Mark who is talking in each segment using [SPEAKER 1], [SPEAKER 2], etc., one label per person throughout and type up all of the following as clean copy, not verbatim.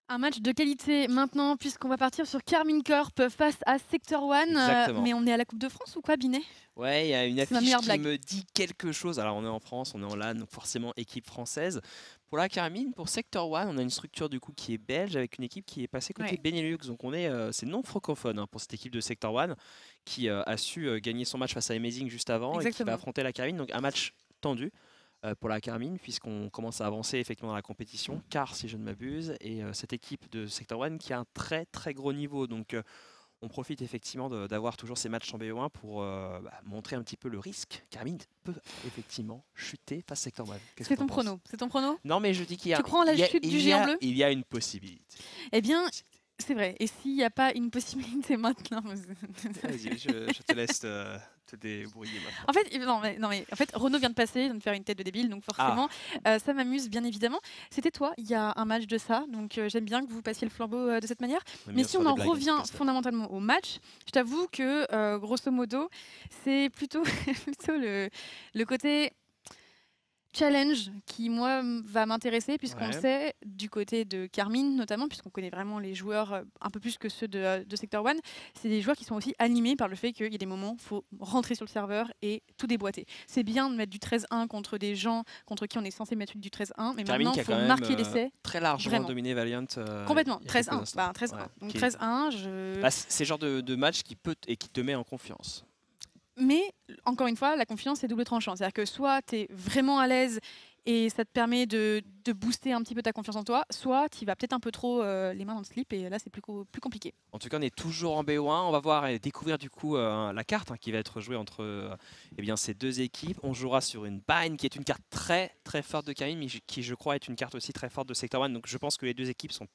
[SPEAKER 1] Un match de qualité maintenant, puisqu'on va partir sur Carmine Corp face à Sector One.
[SPEAKER 2] Exactement.
[SPEAKER 1] Mais on est à la Coupe de France ou quoi, Binet?
[SPEAKER 2] Ouais, il y a une
[SPEAKER 1] C'est ma
[SPEAKER 2] affiche
[SPEAKER 1] meilleure
[SPEAKER 2] qui
[SPEAKER 1] blague.
[SPEAKER 2] me dit quelque chose. Alors on est en France, on est en LAN, donc forcément équipe française. Pour la Carmine, pour Sector One, on a une structure du coup qui est belge avec une équipe qui est passée côté
[SPEAKER 1] Ouais.
[SPEAKER 2] Benelux. Donc c'est non francophone pour cette équipe de Sector One qui a su gagner son match face à Amazing juste avant et qui va
[SPEAKER 1] Exactement.
[SPEAKER 2] affronter la Carmine. Donc un match tendu pour la Carmine puisqu'on commence à avancer effectivement dans la compétition, car si je ne m'abuse, et cette équipe de Sector One qui a un très très gros niveau. Donc on profite effectivement d'avoir toujours ces matchs en BO1 pour montrer un petit peu le risque. Carmine peut effectivement chuter face Sector One. Qu'est-ce que
[SPEAKER 1] C'est
[SPEAKER 2] t'en
[SPEAKER 1] ton
[SPEAKER 2] penses?
[SPEAKER 1] prono. C'est ton prono?
[SPEAKER 2] Non, mais je dis qu'il y a,
[SPEAKER 1] Tu crois en la
[SPEAKER 2] il y a-
[SPEAKER 1] chute du
[SPEAKER 2] il y
[SPEAKER 1] géant
[SPEAKER 2] a-
[SPEAKER 1] bleu?
[SPEAKER 2] il y a une possibilité.
[SPEAKER 1] Eh bien, c'est vrai. Et s'il n'y a pas une possibilité maintenant?
[SPEAKER 2] Vas-y, je te laisse te débrouiller maintenant.
[SPEAKER 1] En fait, non, mais en fait, Renaud vient de passer, il vient de faire une tête de débile, donc forcément, ça m'amuse bien évidemment. C'était toi, il y a un match de ça, donc j'aime bien que vous passiez le flambeau de cette manière.
[SPEAKER 2] On aime
[SPEAKER 1] Mais
[SPEAKER 2] bien se
[SPEAKER 1] si
[SPEAKER 2] faire
[SPEAKER 1] on
[SPEAKER 2] des
[SPEAKER 1] en
[SPEAKER 2] blagues,
[SPEAKER 1] revient
[SPEAKER 2] Casper.
[SPEAKER 1] fondamentalement au match, je t'avoue que grosso modo, c'est plutôt, plutôt le côté challenge qui, moi, va m'intéresser, puisqu'on le
[SPEAKER 2] Ouais.
[SPEAKER 1] sait, du côté de Carmine notamment, puisqu'on connaît vraiment les joueurs un peu plus que ceux de Sector One, c'est des joueurs qui sont aussi animés par le fait qu'il y a des moments où il faut rentrer sur le serveur et tout déboîter. C'est bien de mettre du 13-1 contre des gens contre qui on est censé mettre du 13-1, mais
[SPEAKER 2] Carmine
[SPEAKER 1] maintenant,
[SPEAKER 2] qui
[SPEAKER 1] il
[SPEAKER 2] a
[SPEAKER 1] faut
[SPEAKER 2] quand même
[SPEAKER 1] marquer l'essai.
[SPEAKER 2] très largement
[SPEAKER 1] Vraiment.
[SPEAKER 2] dominé Valiant.
[SPEAKER 1] Complètement,
[SPEAKER 2] Il y a quelques
[SPEAKER 1] 13-1.
[SPEAKER 2] instants.
[SPEAKER 1] Bah, 13-1.
[SPEAKER 2] Ouais,
[SPEAKER 1] Donc
[SPEAKER 2] qui est-
[SPEAKER 1] 13-1, je...
[SPEAKER 2] bah, c'est le genre de match qui te met en confiance.
[SPEAKER 1] Mais encore une fois, la confiance est double tranchant. C'est-à-dire que soit tu es vraiment à l'aise et ça te permet de booster un petit peu ta confiance en toi, soit tu vas peut-être un peu trop les mains dans le slip et là c'est plus compliqué.
[SPEAKER 2] En tout cas, on est toujours en BO1. On va voir et découvrir du coup la carte qui va être jouée entre eh bien, ces deux équipes. On jouera sur une Bind qui est une carte très très forte de Carmine, mais qui je crois est une carte aussi très forte de Sector One. Donc je pense que les deux équipes sont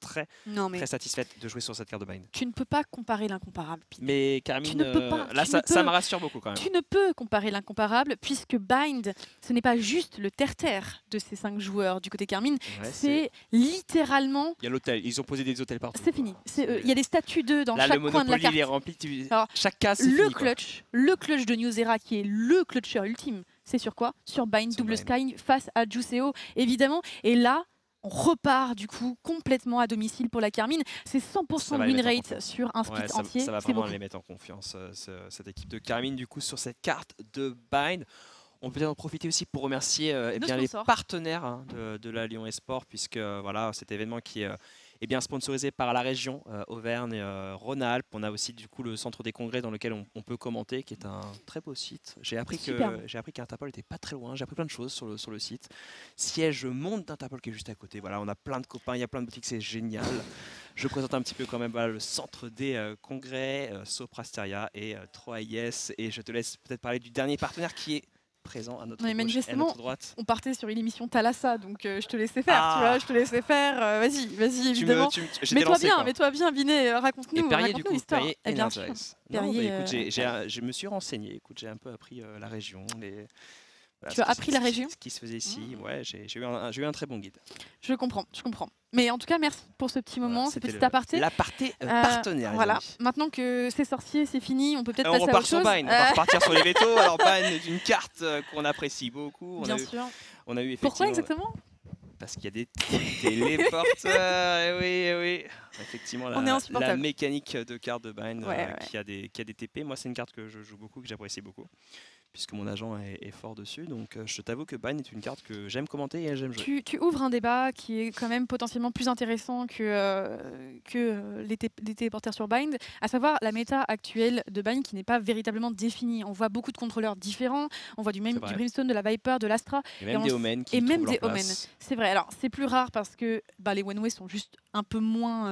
[SPEAKER 1] Non mais
[SPEAKER 2] très satisfaites de jouer sur cette carte de Bind.
[SPEAKER 1] tu ne peux pas comparer l'incomparable. Pete.
[SPEAKER 2] Mais
[SPEAKER 1] Tu
[SPEAKER 2] Carmine,
[SPEAKER 1] ne peux pas.
[SPEAKER 2] là
[SPEAKER 1] tu ne
[SPEAKER 2] ça
[SPEAKER 1] peux.
[SPEAKER 2] me rassure beaucoup quand même.
[SPEAKER 1] Tu ne peux comparer l'incomparable puisque Bind, ce n'est pas juste le terre-terre de ces 5 joueurs du côté Carmine,
[SPEAKER 2] Ouais,
[SPEAKER 1] c'est littéralement...
[SPEAKER 2] il y a l'hôtel, ils ont posé des hôtels partout.
[SPEAKER 1] C'est fini. Il y a des statues d'eux dans
[SPEAKER 2] Là,
[SPEAKER 1] chaque
[SPEAKER 2] le
[SPEAKER 1] coin de la
[SPEAKER 2] Monopoly
[SPEAKER 1] carte.
[SPEAKER 2] il est rempli.
[SPEAKER 1] Alors,
[SPEAKER 2] Chaque case, c'est
[SPEAKER 1] le
[SPEAKER 2] fini, quoi.
[SPEAKER 1] clutch de New Era qui est le clutcher ultime, c'est sur quoi? Sur Bind,
[SPEAKER 2] Sur
[SPEAKER 1] Double
[SPEAKER 2] Bind.
[SPEAKER 1] Sky face à Juiceo, évidemment. Et là, on repart du coup complètement à domicile pour la Carmine. C'est 100%
[SPEAKER 2] Ça
[SPEAKER 1] de
[SPEAKER 2] va les
[SPEAKER 1] win
[SPEAKER 2] mettre en
[SPEAKER 1] rate
[SPEAKER 2] confiance.
[SPEAKER 1] sur un split
[SPEAKER 2] Ouais,
[SPEAKER 1] entier.
[SPEAKER 2] ça va
[SPEAKER 1] C'est
[SPEAKER 2] vraiment
[SPEAKER 1] beaucoup.
[SPEAKER 2] les mettre en confiance, cette équipe de Carmine, du coup, sur cette carte de Bind. On peut en profiter aussi pour remercier eh
[SPEAKER 1] Nos
[SPEAKER 2] bien, les
[SPEAKER 1] sponsors.
[SPEAKER 2] partenaires de la Lyon Esport, puisque voilà, cet événement qui est bien sponsorisé par la région Auvergne et Rhône-Alpes. On a aussi du coup le centre des congrès dans lequel on peut commenter, qui est un très beau site. J'ai appris
[SPEAKER 1] Superbe.
[SPEAKER 2] qu'Interpol était pas très loin. J'ai appris plein de choses sur le site. Siège monde d'Interpol qui est juste à côté. Voilà, on a plein de copains, il y a plein de boutiques, c'est génial. Je présente un petit peu quand même voilà, le centre des congrès, Soprasteria et 3IS. Et je te laisse peut-être parler du dernier partenaire qui est présent à notre
[SPEAKER 1] Mais
[SPEAKER 2] gauche et à
[SPEAKER 1] manifestement,
[SPEAKER 2] notre droite.
[SPEAKER 1] on partait sur une émission Thalassa, donc je te laissais faire,
[SPEAKER 2] Ah.
[SPEAKER 1] tu vois, je te laissais faire. Vas-y, évidemment.
[SPEAKER 2] J'étais
[SPEAKER 1] Mets-toi
[SPEAKER 2] lancé,
[SPEAKER 1] bien,
[SPEAKER 2] quoi.
[SPEAKER 1] mets-toi bien, Binet,
[SPEAKER 2] Et
[SPEAKER 1] raconte-nous
[SPEAKER 2] Perrier, du coup,
[SPEAKER 1] l'histoire.
[SPEAKER 2] Perrier
[SPEAKER 1] Eh bien sûr.
[SPEAKER 2] Energize. Non,
[SPEAKER 1] Perrier,
[SPEAKER 2] bah, écoute, je me suis renseigné, écoute, j'ai un peu appris la région, voilà,
[SPEAKER 1] Tu as appris la région?
[SPEAKER 2] ce qui se faisait ici. Ouais, j'ai eu un très bon guide.
[SPEAKER 1] Je comprends. Mais en tout cas, merci pour ce petit moment, ce
[SPEAKER 2] C'était
[SPEAKER 1] petit aparté.
[SPEAKER 2] L'aparté partenaire, les
[SPEAKER 1] Voilà,
[SPEAKER 2] amis.
[SPEAKER 1] maintenant que c'est sorcier, c'est fini, on peut peut-être
[SPEAKER 2] On
[SPEAKER 1] passer à
[SPEAKER 2] repart
[SPEAKER 1] autre
[SPEAKER 2] sur
[SPEAKER 1] chose.
[SPEAKER 2] Bind, on va repartir sur les vétos. Alors Bind est une carte qu'on apprécie beaucoup.
[SPEAKER 1] Bien sûr.
[SPEAKER 2] On a eu
[SPEAKER 1] Pourquoi
[SPEAKER 2] effectivement...
[SPEAKER 1] exactement?
[SPEAKER 2] Parce qu'il y a des téléporteurs, oui. Effectivement,
[SPEAKER 1] On est
[SPEAKER 2] la
[SPEAKER 1] insupportable.
[SPEAKER 2] mécanique de carte de Bind
[SPEAKER 1] Ouais.
[SPEAKER 2] qui a des TP. Moi, c'est une carte que je joue beaucoup, que j'apprécie beaucoup, puisque mon agent est fort dessus. Donc, je t'avoue que Bind est une carte que j'aime commenter et j'aime jouer.
[SPEAKER 1] Tu ouvres un débat qui est quand même potentiellement plus intéressant que les téléporteurs sur Bind, à savoir la méta actuelle de Bind qui n'est pas véritablement définie. On voit beaucoup de contrôleurs différents, on voit du
[SPEAKER 2] vrai.
[SPEAKER 1] Brimstone, de la Viper, de l'Astra.
[SPEAKER 2] Et même des Omen qui
[SPEAKER 1] et même
[SPEAKER 2] trouvent
[SPEAKER 1] des
[SPEAKER 2] leur
[SPEAKER 1] Omen.
[SPEAKER 2] place.
[SPEAKER 1] C'est vrai, alors c'est plus rare parce que les one-way sont juste un peu moins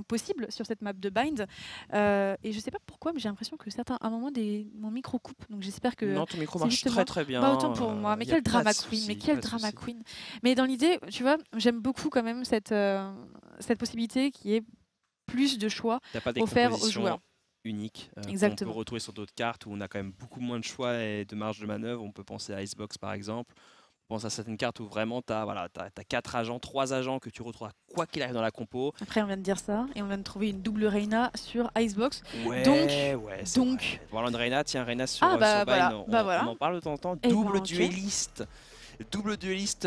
[SPEAKER 1] possibles sur cette map de Bind. Et je sais pas pourquoi, mais j'ai l'impression que à un moment mon micro coupe. Donc j'espère que...
[SPEAKER 2] Non, ton micro
[SPEAKER 1] c'est
[SPEAKER 2] marche
[SPEAKER 1] juste
[SPEAKER 2] très
[SPEAKER 1] moi.
[SPEAKER 2] très bien.
[SPEAKER 1] Pas autant pour moi, mais
[SPEAKER 2] y a
[SPEAKER 1] quel
[SPEAKER 2] pas
[SPEAKER 1] drama
[SPEAKER 2] de
[SPEAKER 1] queen,
[SPEAKER 2] souci,
[SPEAKER 1] mais quel
[SPEAKER 2] pas de
[SPEAKER 1] drama
[SPEAKER 2] souci.
[SPEAKER 1] queen. Mais dans l'idée, tu vois, j'aime beaucoup quand même cette possibilité qui est plus de choix
[SPEAKER 2] T'as pas des
[SPEAKER 1] offerts aux
[SPEAKER 2] compositions
[SPEAKER 1] joueurs.
[SPEAKER 2] uniques qu'on
[SPEAKER 1] Exactement.
[SPEAKER 2] peut retrouver sur d'autres cartes où on a quand même beaucoup moins de choix et de marge de manœuvre. On peut penser à Icebox par exemple. On pense à certaines cartes où vraiment tu as 4 agents, 3 agents que tu retrouves quoi qu'il arrive dans la compo.
[SPEAKER 1] Après, on vient de dire ça et on vient de trouver une double Reina sur Icebox.
[SPEAKER 2] Ouais, c'est
[SPEAKER 1] donc
[SPEAKER 2] vrai. Parlant de Reina, tiens, Reina sur,
[SPEAKER 1] Ah, bah,
[SPEAKER 2] sur Bind,
[SPEAKER 1] voilà,
[SPEAKER 2] on,
[SPEAKER 1] bah, voilà.
[SPEAKER 2] on en parle de temps en temps.
[SPEAKER 1] Eh ben,
[SPEAKER 2] Double
[SPEAKER 1] ok.
[SPEAKER 2] duelliste. Double dueliste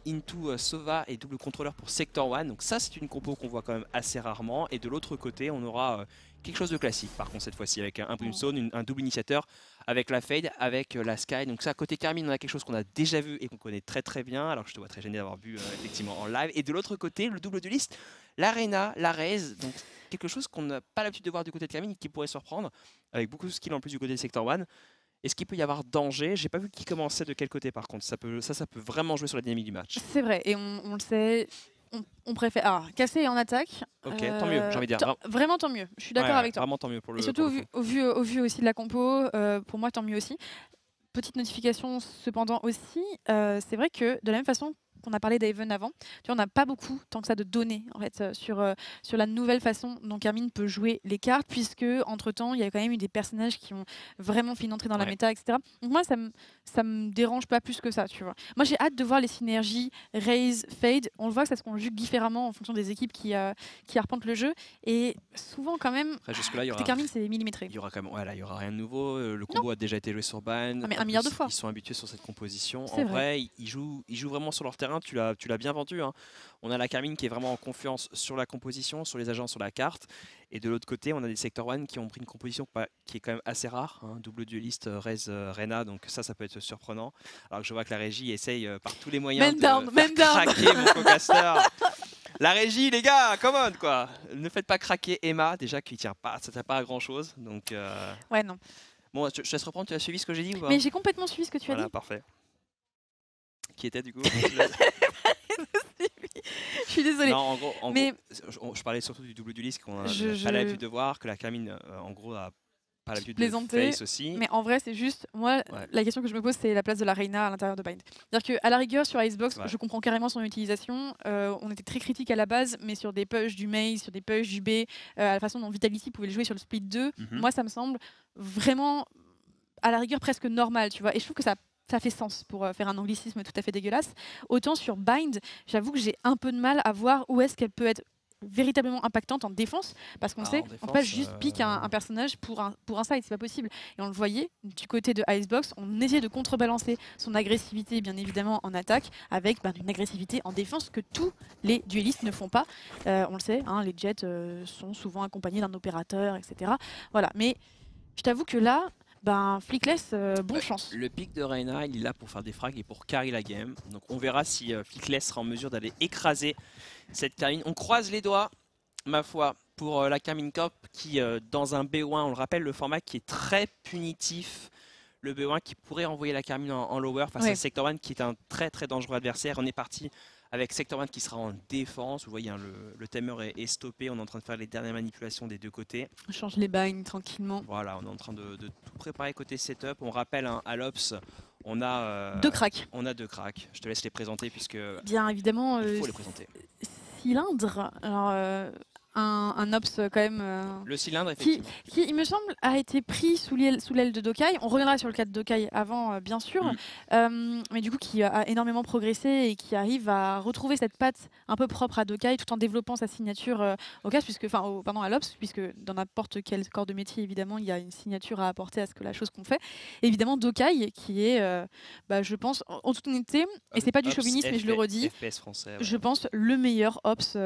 [SPEAKER 2] into Sova et double contrôleur pour Sector 1. Donc ça c'est une compo qu'on voit quand même assez rarement. Et de l'autre côté on aura quelque chose de classique par contre cette fois-ci avec un Brimstone, un double initiateur avec la Fade, avec la Sky. Donc ça côté Carmine on a quelque chose qu'on a déjà vu et qu'on connaît très très bien. Alors je te vois très gêné d'avoir vu effectivement en live. Et de l'autre côté le double dueliste, l'Arena, la Raze. Donc quelque chose qu'on n'a pas l'habitude de voir du côté de Carmine et qui pourrait surprendre avec beaucoup de skill en plus du côté de Sector 1. Est-ce qu'il peut y avoir danger? J'ai pas vu qui commençait de quel côté par contre. Ça peut vraiment jouer sur la dynamique du match.
[SPEAKER 1] C'est vrai, et on le sait, on préfère. Alors, casser en attaque.
[SPEAKER 2] Ok, tant mieux, j'ai envie de dire.
[SPEAKER 1] Vraiment tant mieux, je suis d'accord avec toi.
[SPEAKER 2] Vraiment tant mieux pour le.
[SPEAKER 1] Et surtout au vu aussi de la compo, pour moi tant mieux aussi. Petite notification cependant aussi, c'est vrai que de la même façon qu'on a parlé d'Haven avant, tu vois, on n'a pas beaucoup tant que ça de données en fait, sur la nouvelle façon dont Carmine peut jouer les cartes, puisque entre temps il y a quand même eu des personnages qui ont vraiment fait une entrée dans la méta, etc. Donc moi ça me dérange pas plus que ça, tu vois. Moi j'ai hâte de voir les synergies Raze, Fade. On le voit que ça se conjugue différemment en fonction des équipes qui arpentent le jeu, et souvent quand même Carmine c'est millimétré.
[SPEAKER 2] Il y aura quand même, voilà, il y aura rien de nouveau. Le combo a déjà été joué sur Ban.
[SPEAKER 1] Mais un milliard de fois.
[SPEAKER 2] Ils sont habitués sur cette composition. En vrai, ils jouent vraiment sur leur terrain. Tu l'as bien vendu. Hein. On a la Carmine qui est vraiment en confiance sur la composition, sur les agents, sur la carte. Et de l'autre côté, on a des Sector 1 qui ont pris une composition qui est quand même assez rare. Hein. Double dueliste, Raze, Reyna. Donc ça peut être surprenant. Alors que je vois que la régie essaye par tous les moyens de craquer mon co-caster. La régie, les gars, come on quoi. Ne faites pas craquer Emma, déjà qui tient pas, ça tient pas à grand chose. Donc
[SPEAKER 1] ouais, non.
[SPEAKER 2] Bon, je te laisse reprendre, tu as suivi ce que j'ai dit ou pas?
[SPEAKER 1] Mais j'ai complètement suivi ce que tu as dit.
[SPEAKER 2] Voilà, parfait. Qui était du coup?
[SPEAKER 1] Je suis désolée.
[SPEAKER 2] Non, en gros, je parlais surtout du double dueliste qu'on n'a pas l'habitude de voir, que la Carmine, en gros, a pas l'habitude de face aussi.
[SPEAKER 1] Mais en vrai, c'est juste, moi, la question que je me pose, c'est la place de la Reyna à l'intérieur de Bind. C'est-à-dire qu'à la rigueur, sur Icebox, je comprends carrément son utilisation. On était très critique à la base, mais sur des pushs du Maze, sur des pushs du B, la façon dont Vitality pouvait le jouer sur le split 2, moi, ça me semble vraiment, à la rigueur, presque normal, tu vois. Et je trouve que ça fait sens pour faire un anglicisme tout à fait dégueulasse. Autant sur Bind, j'avoue que j'ai un peu de mal à voir où est-ce qu'elle peut être véritablement impactante en défense, parce qu'on sait on peut pas juste pique un personnage pour un side, c'est pas possible. Et on le voyait du côté de Icebox, on essayait de contrebalancer son agressivité bien évidemment en attaque avec une agressivité en défense que tous les duellistes ne font pas. On le sait, hein, les Jets sont souvent accompagnés d'un opérateur, etc. Voilà, mais je t'avoue que là, Flickless, bonne chance.
[SPEAKER 2] Le pic de Reyna, il est là pour faire des frags et pour carry la game. Donc on verra si Flickless sera en mesure d'aller écraser cette Carmine. On croise les doigts, ma foi, pour la Carmine Corp qui, dans un B1, on le rappelle, le format qui est très punitif. Le B1 qui pourrait envoyer la Carmine en lower face à Sector 1 qui est un très très dangereux adversaire. On est parti avec Sector 1 qui sera en défense. Vous voyez, hein, le timer est stoppé. On est en train de faire les dernières manipulations des deux côtés.
[SPEAKER 1] On change les binds tranquillement.
[SPEAKER 2] Voilà, on est en train de tout préparer côté setup. On rappelle, hein, à l'Ops, on a
[SPEAKER 1] deux cracks.
[SPEAKER 2] On a deux cracks. Je te laisse les présenter puisque
[SPEAKER 1] bien évidemment,
[SPEAKER 2] il faut les présenter.
[SPEAKER 1] Cylindre. Alors, un Ops quand même.
[SPEAKER 2] Le cylindre, effectivement.
[SPEAKER 1] Qui, il me semble, a été pris sous l'aile de Dokai. On reviendra sur le cas de Dokai avant, bien sûr. Mais du coup, qui a énormément progressé et qui arrive à retrouver cette patte un peu propre à Dokai tout en développant sa signature au CAS, à l'Ops, puisque dans n'importe quel corps de métier, évidemment, il y a une signature à apporter à la chose qu'on fait. Et évidemment, Dokai, qui est, je pense, en toute honnêteté, et c'est pas du chauvinisme, mais je le redis,
[SPEAKER 2] FPS français,
[SPEAKER 1] je pense le meilleur Ops,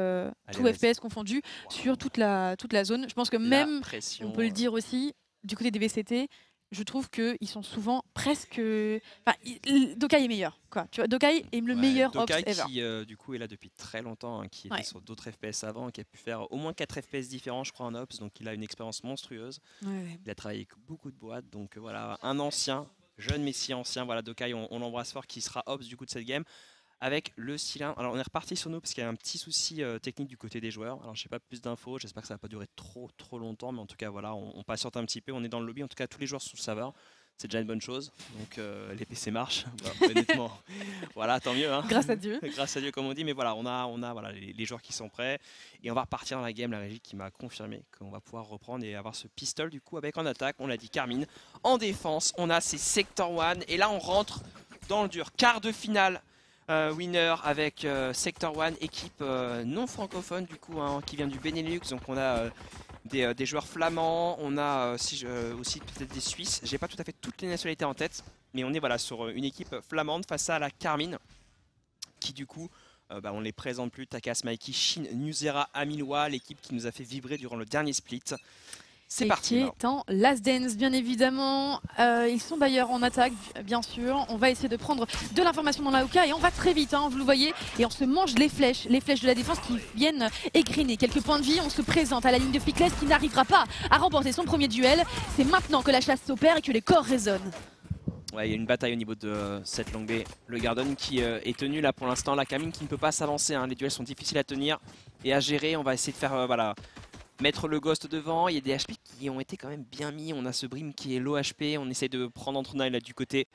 [SPEAKER 1] tout FPS confondu, sur toute la zone. Je pense que même, on peut le dire aussi, du côté des VCT, je trouve qu'ils sont souvent presque... Dokai est meilleur, quoi. Tu vois, Dokai est le meilleur Ops ever.
[SPEAKER 2] Dokai qui, du coup, est là depuis très longtemps, hein, qui était sur d'autres FPS avant, qui a pu faire au moins 4 FPS différents, je crois, en Ops. Donc, il a une expérience monstrueuse. Il a travaillé avec beaucoup de boîtes. Donc, voilà, un ancien, jeune messie ancien. Voilà, Dokai, on l'embrasse fort, qui sera Ops, du coup, de cette game. Avec le cylindre. Alors on est reparti sur nous parce qu'il y a un petit souci technique du côté des joueurs. Alors je sais pas plus d'infos, j'espère que ça va pas durer trop longtemps, mais en tout cas voilà, on patiente un petit peu, on est dans le lobby, en tout cas tous les joueurs sont sur le serveur. C'est déjà une bonne chose, donc les PC marchent, honnêtement. Voilà, tant mieux. Hein.
[SPEAKER 1] Grâce à Dieu.
[SPEAKER 2] Grâce à Dieu comme on dit, mais voilà, on a voilà, les joueurs qui sont prêts. Et on va repartir dans la game, la régie qui m'a confirmé qu'on va pouvoir reprendre et avoir ce pistol du coup avec en attaque, on l'a dit Carmine. En défense, on a ces Sector 1 et là on rentre dans le dur, quart de finale. Winner avec Sector 1, équipe non francophone du coup, hein, qui vient du Benelux. Donc on a des joueurs flamands, on a aussi peut-être des Suisses. J'ai pas tout à fait toutes les nationalités en tête. Mais on est voilà, sur une équipe flamande face à la Carmine, qui du coup, on les présente plus, Takas, Mikey, Shin, Nuzera, Amiloa, l'équipe qui nous a fait vibrer durant le dernier split. C'est parti.
[SPEAKER 1] Qui est en last dance, bien évidemment. Ils sont d'ailleurs en attaque, bien sûr. On va essayer de prendre de l'information dans la Hoka et on va très vite, vous le voyez. Et on se mange les flèches de la défense qui viennent égriner quelques points de vie. On se présente à la ligne de Flickless qui n'arrivera pas à remporter son premier duel. C'est maintenant que la chasse s'opère et que les corps résonnent.
[SPEAKER 2] Ouais, il y a une bataille au niveau de cette longue B. Le Gardon qui est tenu là pour l'instant. La Carmine qui ne peut pas s'avancer. Les duels sont difficiles à tenir et à gérer. On va essayer de faire mettre le Ghost devant. Il y a des HP qui ont été quand même bien mis. On a ce Brim qui est low HP. On essaie de prendre Antruna là du côté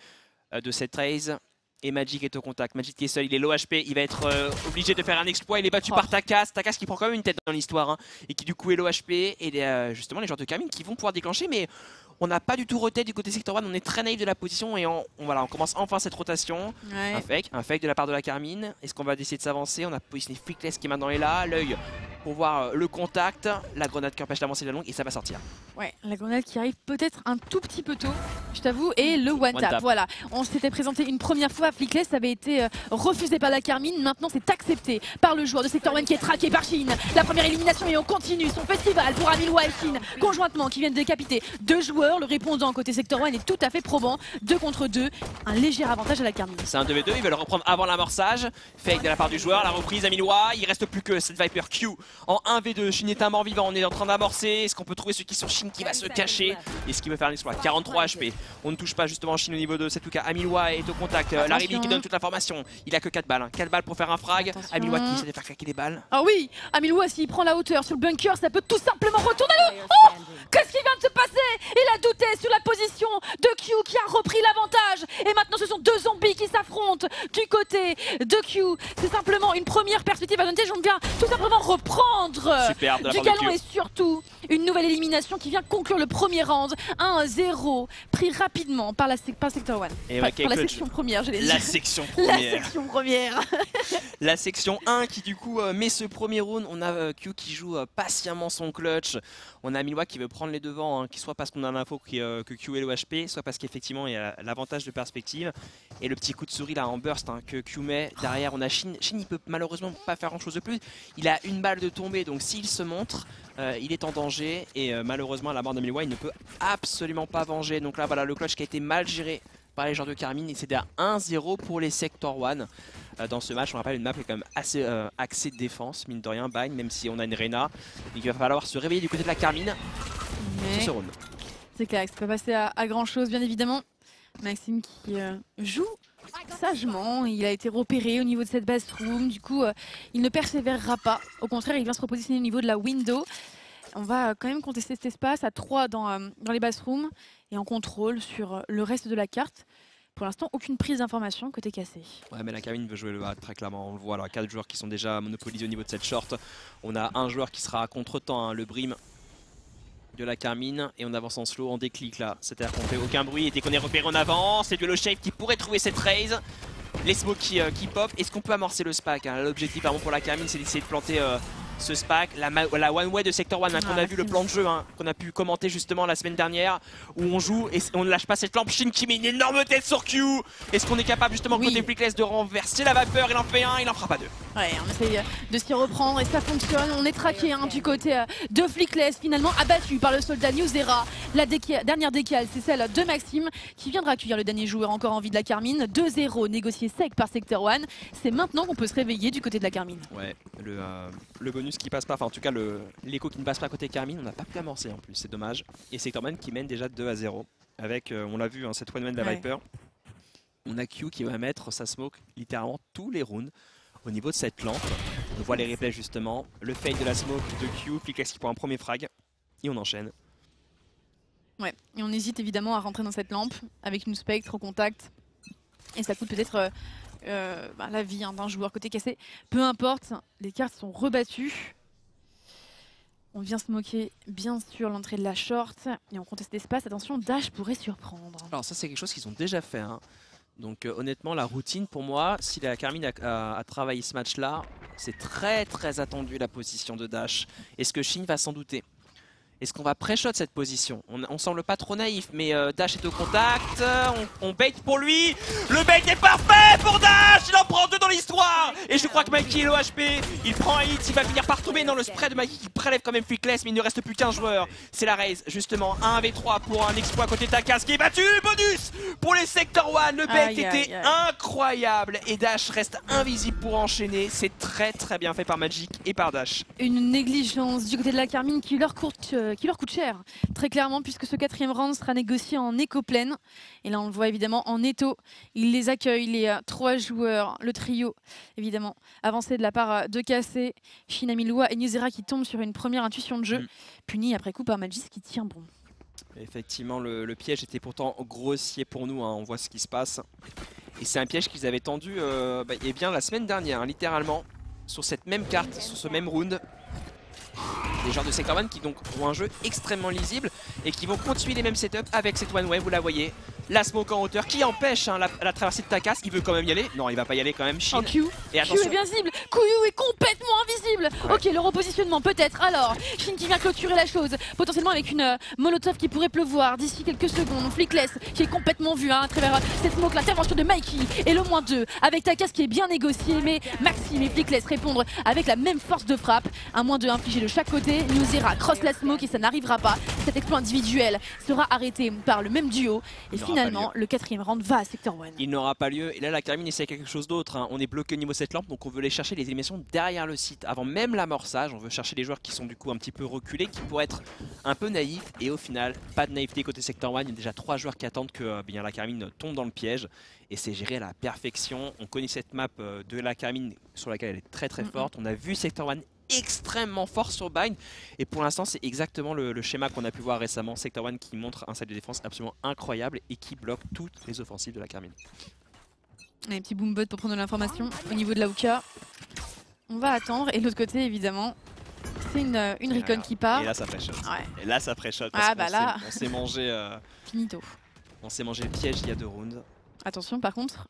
[SPEAKER 2] de cette raise. Et Magic est au contact. Magic qui est seul, il est low HP. Il va être obligé de faire un exploit. Il est battu par Takas. Takas qui prend quand même une tête dans l'histoire. Et qui du coup est low HP. Et justement les joueurs de Carmine qui vont pouvoir déclencher. Mais on n'a pas du tout roté du côté Sector 1. On est très naïf de la position. Et on commence enfin cette rotation. Ouais. Un fake de la part de la Carmine. Est-ce qu'on va essayer de s'avancer? On a positionné Flickless qui maintenant est là. L'œil pour voir le contact. La grenade qui empêche d'avancer la longue. Et ça va sortir.
[SPEAKER 1] Ouais, la grenade qui arrive peut-être un tout petit peu tôt, je t'avoue. Et le one tap. Voilà. On s'était présenté une première fois à Flickless. Ça avait été refusé par la Carmine. Maintenant, c'est accepté par le joueur de Sector 1 qui est traqué par Shin. La première élimination et on continue son festival pour Amiloa et Shin conjointement qui viennent décapiter deux joueurs. Le répondant côté Sector 1 est tout à fait probant. 2 contre 2. Un léger avantage à la Carmine.
[SPEAKER 2] C'est un 2v2. Ils veulent reprendre avant l'amorçage. Fake de la part du joueur. La reprise Amiloa. Il reste plus que cette Viper Q en 1v2. Shin est un mort vivant. On est en train d'amorcer. Est-ce qu'on peut trouver ceux qui sont Shin qui va se cacher? Est-ce qu'il veut faire un exploit? 43 HP. On ne touche pas justement Shin au niveau de cette Luka. Amiloa est au contact. Larry qui donne toute l'information. Il a que 4 balles. 4 balles pour faire un frag. Amiloa qui essaie de faire claquer des balles.
[SPEAKER 1] Ah oui, Amiloa s'il prend la hauteur sur le bunker, ça peut tout simplement retourner le... Oh, qu'est-ce qui vient de se passer? Il a douté sur la position de Q qui a repris l'avantage. Et maintenant ce sont deux zombies qui s'affrontent du côté de Q. C'est simplement une première perspective advantage. On vient tout simplement reprendre du galon et surtout une nouvelle élimination qui vient conclure le premier round. 1-0 pris rapidement par Sector 1.
[SPEAKER 2] Et
[SPEAKER 1] par la section première, je l'ai dit.
[SPEAKER 2] La section première.
[SPEAKER 1] La section première.
[SPEAKER 2] La section 1 qui du coup met ce premier round. On a Q qui joue patiemment son clutch. On a Amiloa qui veut prendre les devants, soit parce qu'on a l'info que Q est low HP, soit parce qu'effectivement il y a l'avantage de perspective. Et le petit coup de souris là en burst que Q met. Derrière on a Shin. Shin il peut malheureusement pas faire grand chose de plus. Il a une balle de tombée, donc s'il se montre, il est en danger. Et malheureusement à la mort d'Amiloa il ne peut absolument pas venger. Donc là voilà le clutch qui a été mal géré par les joueurs de Carmine. Et c'était à 1-0 pour les Sector 1. Dans ce match, on rappelle une map qui est quand même assez axée défense, mine de rien, Bind, même si on a une Reyna. Il va falloir se réveiller du côté de la Carmine sur ce round.
[SPEAKER 1] C'est clair, ça peut passer à grand chose, bien évidemment. Maxime qui joue sagement, il a été repéré au niveau de cette bassroom, du coup il ne persévérera pas. Au contraire, il vient se repositionner au niveau de la window. On va quand même contester cet espace à 3 dans les bassrooms et en contrôle sur le reste de la carte. Pour l'instant, aucune prise d'information côté cassé. Ouais,
[SPEAKER 2] mais la Carmine veut jouer le A très clairement, on le voit. Alors, 4 joueurs qui sont déjà monopolisés au niveau de cette short. On a un joueur qui sera à contre-temps, le Brim de la Carmine. Et on avance en slow, en déclic là. C'est-à-dire qu'on fait aucun bruit. Et dès qu'on est repéré, on avance. C'est Duelo Shape qui pourrait trouver cette raise. Les smokes qui pop. Est-ce qu'on peut amorcer le SPAC? L'objectif vraiment pour la Carmine, c'est d'essayer de planter ce SPAC, la one way de Sector 1 qu'on a vu le plan de jeu, qu'on a pu commenter justement la semaine dernière, où on joue et on ne lâche pas cette lampe. Shin qui met une énorme tête sur Q. Est-ce qu'on est capable justement côté Flickless de renverser la vapeur? Il en fait un, il en fera pas deux.
[SPEAKER 1] Ouais, on essaye de s'y reprendre et ça fonctionne. On est traqué du côté de Flickless, finalement abattu par le soldat Nuzera. La dernière décale, c'est celle de Maxime qui viendra accueillir le dernier joueur encore en vie de la Carmine. 2-0 négocié sec par Sector 1. C'est maintenant qu'on peut se réveiller du côté de la Carmine.
[SPEAKER 2] Ouais, le bonus qui passe pas, enfin en tout cas l'écho qui ne passe pas côté Carmine, on n'a pas pu amorcer en plus, c'est dommage. Et Sector 1 qui mène déjà 2-0 avec, on l'a vu, cette one-man de la Viper. On a Q qui va mettre sa smoke littéralement tous les rounds au niveau de cette lampe. On voit les replays justement, le fade de la smoke de Q, Flickless qui prend un premier frag et on enchaîne.
[SPEAKER 1] Ouais, et on hésite évidemment à rentrer dans cette lampe avec une Spectre au contact et ça coûte peut-être la vie d'un joueur côté cassé. Peu importe, les cartes sont rebattues. On vient se moquer bien sûr l'entrée de la short et on conteste l'espace. Attention, Dash pourrait surprendre.
[SPEAKER 2] Alors ça c'est quelque chose qu'ils ont déjà fait. Donc honnêtement la routine pour moi, si la Carmine a travaillé ce match là, c'est très attendu la position de Dash. Est-ce que Shin va s'en douter? Est-ce qu'on va pré-shot cette position? On semble pas trop naïf, mais Dash est au contact, on bait pour lui. Le bait est parfait pour Dash, il en prend 2 dans l'histoire. Et je crois que Mikey est low HP, il prend un hit, il va finir par tomber dans le spray de Mikey qui prélève quand même Freakless, mais il ne reste plus qu'un joueur. C'est la raise, justement, 1v3 pour un exploit côté Takas qui est battu. Bonus pour les Sector 1, le bait était incroyable. Et Dash reste invisible pour enchaîner, c'est très bien fait par Magic et par Dash.
[SPEAKER 1] Une négligence du côté de la Carmine qui leur coûte cher, très clairement, puisque ce 4e round sera négocié en éco-plaine. Et là, on le voit évidemment en étau. Il les accueille, les 3 joueurs, le trio, évidemment, avancé de la part de Cassé, Shinamilua et Nuzera qui tombent sur une première intuition de jeu, puni après coup par Magis qui tient bon.
[SPEAKER 2] Effectivement, le piège était pourtant grossier pour nous, hein. On voit ce qui se passe. Et c'est un piège qu'ils avaient tendu eh bien, la semaine dernière, hein, littéralement, sur cette même carte, sur ce même round. Les joueurs de Sector 1 qui donc ont un jeu extrêmement lisible et qui vont continuer les mêmes setups avec cette one way, vous la voyez. La smoke en hauteur qui empêche la traversée de Takas. Il veut quand même y aller. Non, il va pas y aller quand même. Shin.
[SPEAKER 1] Oh, Q.
[SPEAKER 2] Et attention.
[SPEAKER 1] Q est bien cible. Kuyu est complètement invisible. Ouais. Ok, le repositionnement peut-être. Alors, Shin qui vient clôturer la chose. Potentiellement avec une molotov qui pourrait pleuvoir d'ici quelques secondes. Freakless qui est complètement vu à travers cette smoke. L'intervention de Mikey et le -2 avec Takas qui est bien négocié. Mais Maxime et Freakless répondre avec la même force de frappe. Un -2 infligé de chaque côté. Nuzera cross la smoke et ça n'arrivera pas. Cet exploit individuel sera arrêté par le même duo. Et finalement, le 4e round va à Sector 1.
[SPEAKER 2] Il n'aura pas lieu. Et là, la Carmine essaie quelque chose d'autre, hein. On est bloqué au niveau de cette lampe, donc on veut aller chercher les éliminations derrière le site. Avant même l'amorçage, on veut chercher les joueurs qui sont du coup un petit peu reculés, qui pourraient être un peu naïfs. Et au final, pas de naïveté côté Sector 1. Il y a déjà 3 joueurs qui attendent que bien, la Carmine tombe dans le piège. Et c'est géré à la perfection. On connaît cette map de la Carmine sur laquelle elle est très forte. On a vu Sector 1 extrêmement fort sur Bind et pour l'instant c'est exactement le schéma qu'on a pu voir récemment. Sector 1 qui montre un set de défense absolument incroyable et qui bloque toutes les offensives de la Carmine.
[SPEAKER 1] Un petit boombot pour prendre de l'information au niveau de la Hookah. On va attendre et de l'autre côté évidemment c'est une recon qui part.
[SPEAKER 2] Et là ça pré-shot.
[SPEAKER 1] Ouais.
[SPEAKER 2] Et là ça pré-shot parce
[SPEAKER 1] qu'on
[SPEAKER 2] on s'est mangé
[SPEAKER 1] finito.
[SPEAKER 2] On s'est mangé le piège il y a 2 rounds.
[SPEAKER 1] Attention par contre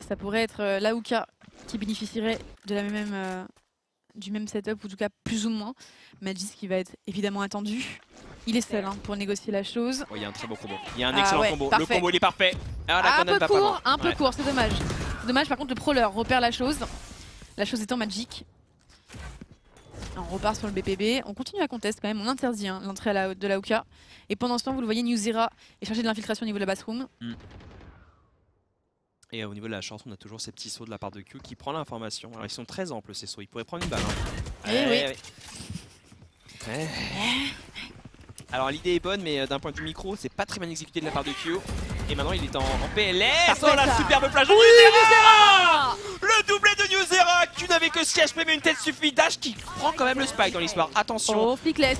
[SPEAKER 1] ça pourrait être la Hookah qui bénéficierait de la même du même setup, ou en tout cas plus ou moins. Magis qui va être évidemment attendu. Il est seul pour négocier la chose.
[SPEAKER 2] Oh, il y a un très beau combo. Il y a un excellent combo. Parfait. Le combo il est parfait. Ah,
[SPEAKER 1] un peu court, c'est dommage. C'est dommage, par contre le prowler repère la chose. La chose étant Magic. On repart sur le BPB. On continue à contest quand même. On interdit l'entrée de la Hookah. Et pendant ce temps, vous le voyez, Nuzera est chargé de l'infiltration au niveau de la bathroom.
[SPEAKER 2] Et au niveau de la chance, on a toujours ces petits sauts de la part de Q qui prend l'information. Alors ils sont très amples ces sauts, ils pourraient prendre une balle. Alors l'idée est bonne, mais d'un point de vue micro, c'est pas très bien exécuté de la part de Q. Et maintenant il est en PLS. Oh la superbe flash de Nuzera! Le doublé de Nuzera! Q n'avait que 6 HP mais une tête suffit. Dash qui prend quand même le spike dans l'histoire. Attention.
[SPEAKER 1] Oh Freakless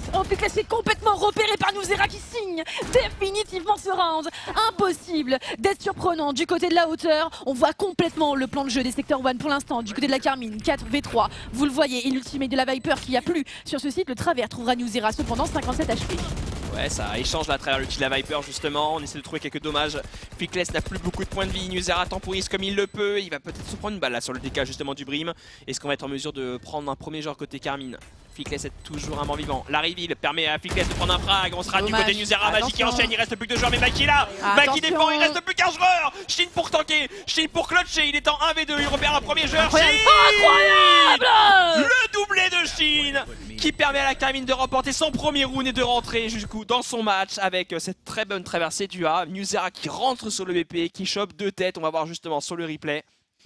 [SPEAKER 1] est complètement repéré par Nuzera qui signe définitivement ce round. Impossible d'être surprenant du côté de la hauteur. On voit complètement le plan de jeu des Sector 1 pour l'instant. Du côté de la Carmine, 4v3. Vous le voyez, et l'ultimate de la Viper qui a plu sur ce site. Le travers trouvera Nuzera cependant 57 HP.
[SPEAKER 2] Ouais, ça échange là à travers le kill de la Viper justement. On essaie de trouver quelques dommages. Freakless n'a plus beaucoup de points de vie. Nuzera temporise comme il le peut. Il va peut-être se prendre une balle là sur le DK justement du Brim. Est-ce qu'on va être en mesure de prendre un premier joueur côté Carmine? Freakless est toujours un mort-vivant. La reveal permet à Freakless de prendre un frag. On sera du côté de Nuzera. Magic qui enchaîne. Il reste plus que 2 joueurs. Mais Mikey là. Mikey défend. Il reste plus qu'un joueur. Shin pour tanker. Shin pour clutcher. Il est en 1v2. Il repère un premier joueur.
[SPEAKER 1] Incroyable!
[SPEAKER 2] Le doublé de Shin qui permet à la Carmine de remporter son premier round et de rentrer jusqu'où dans son match avec cette très bonne traversée du A. Nuzera qui rentre sur le BP, qui chope 2 têtes. On va voir justement sur le replay.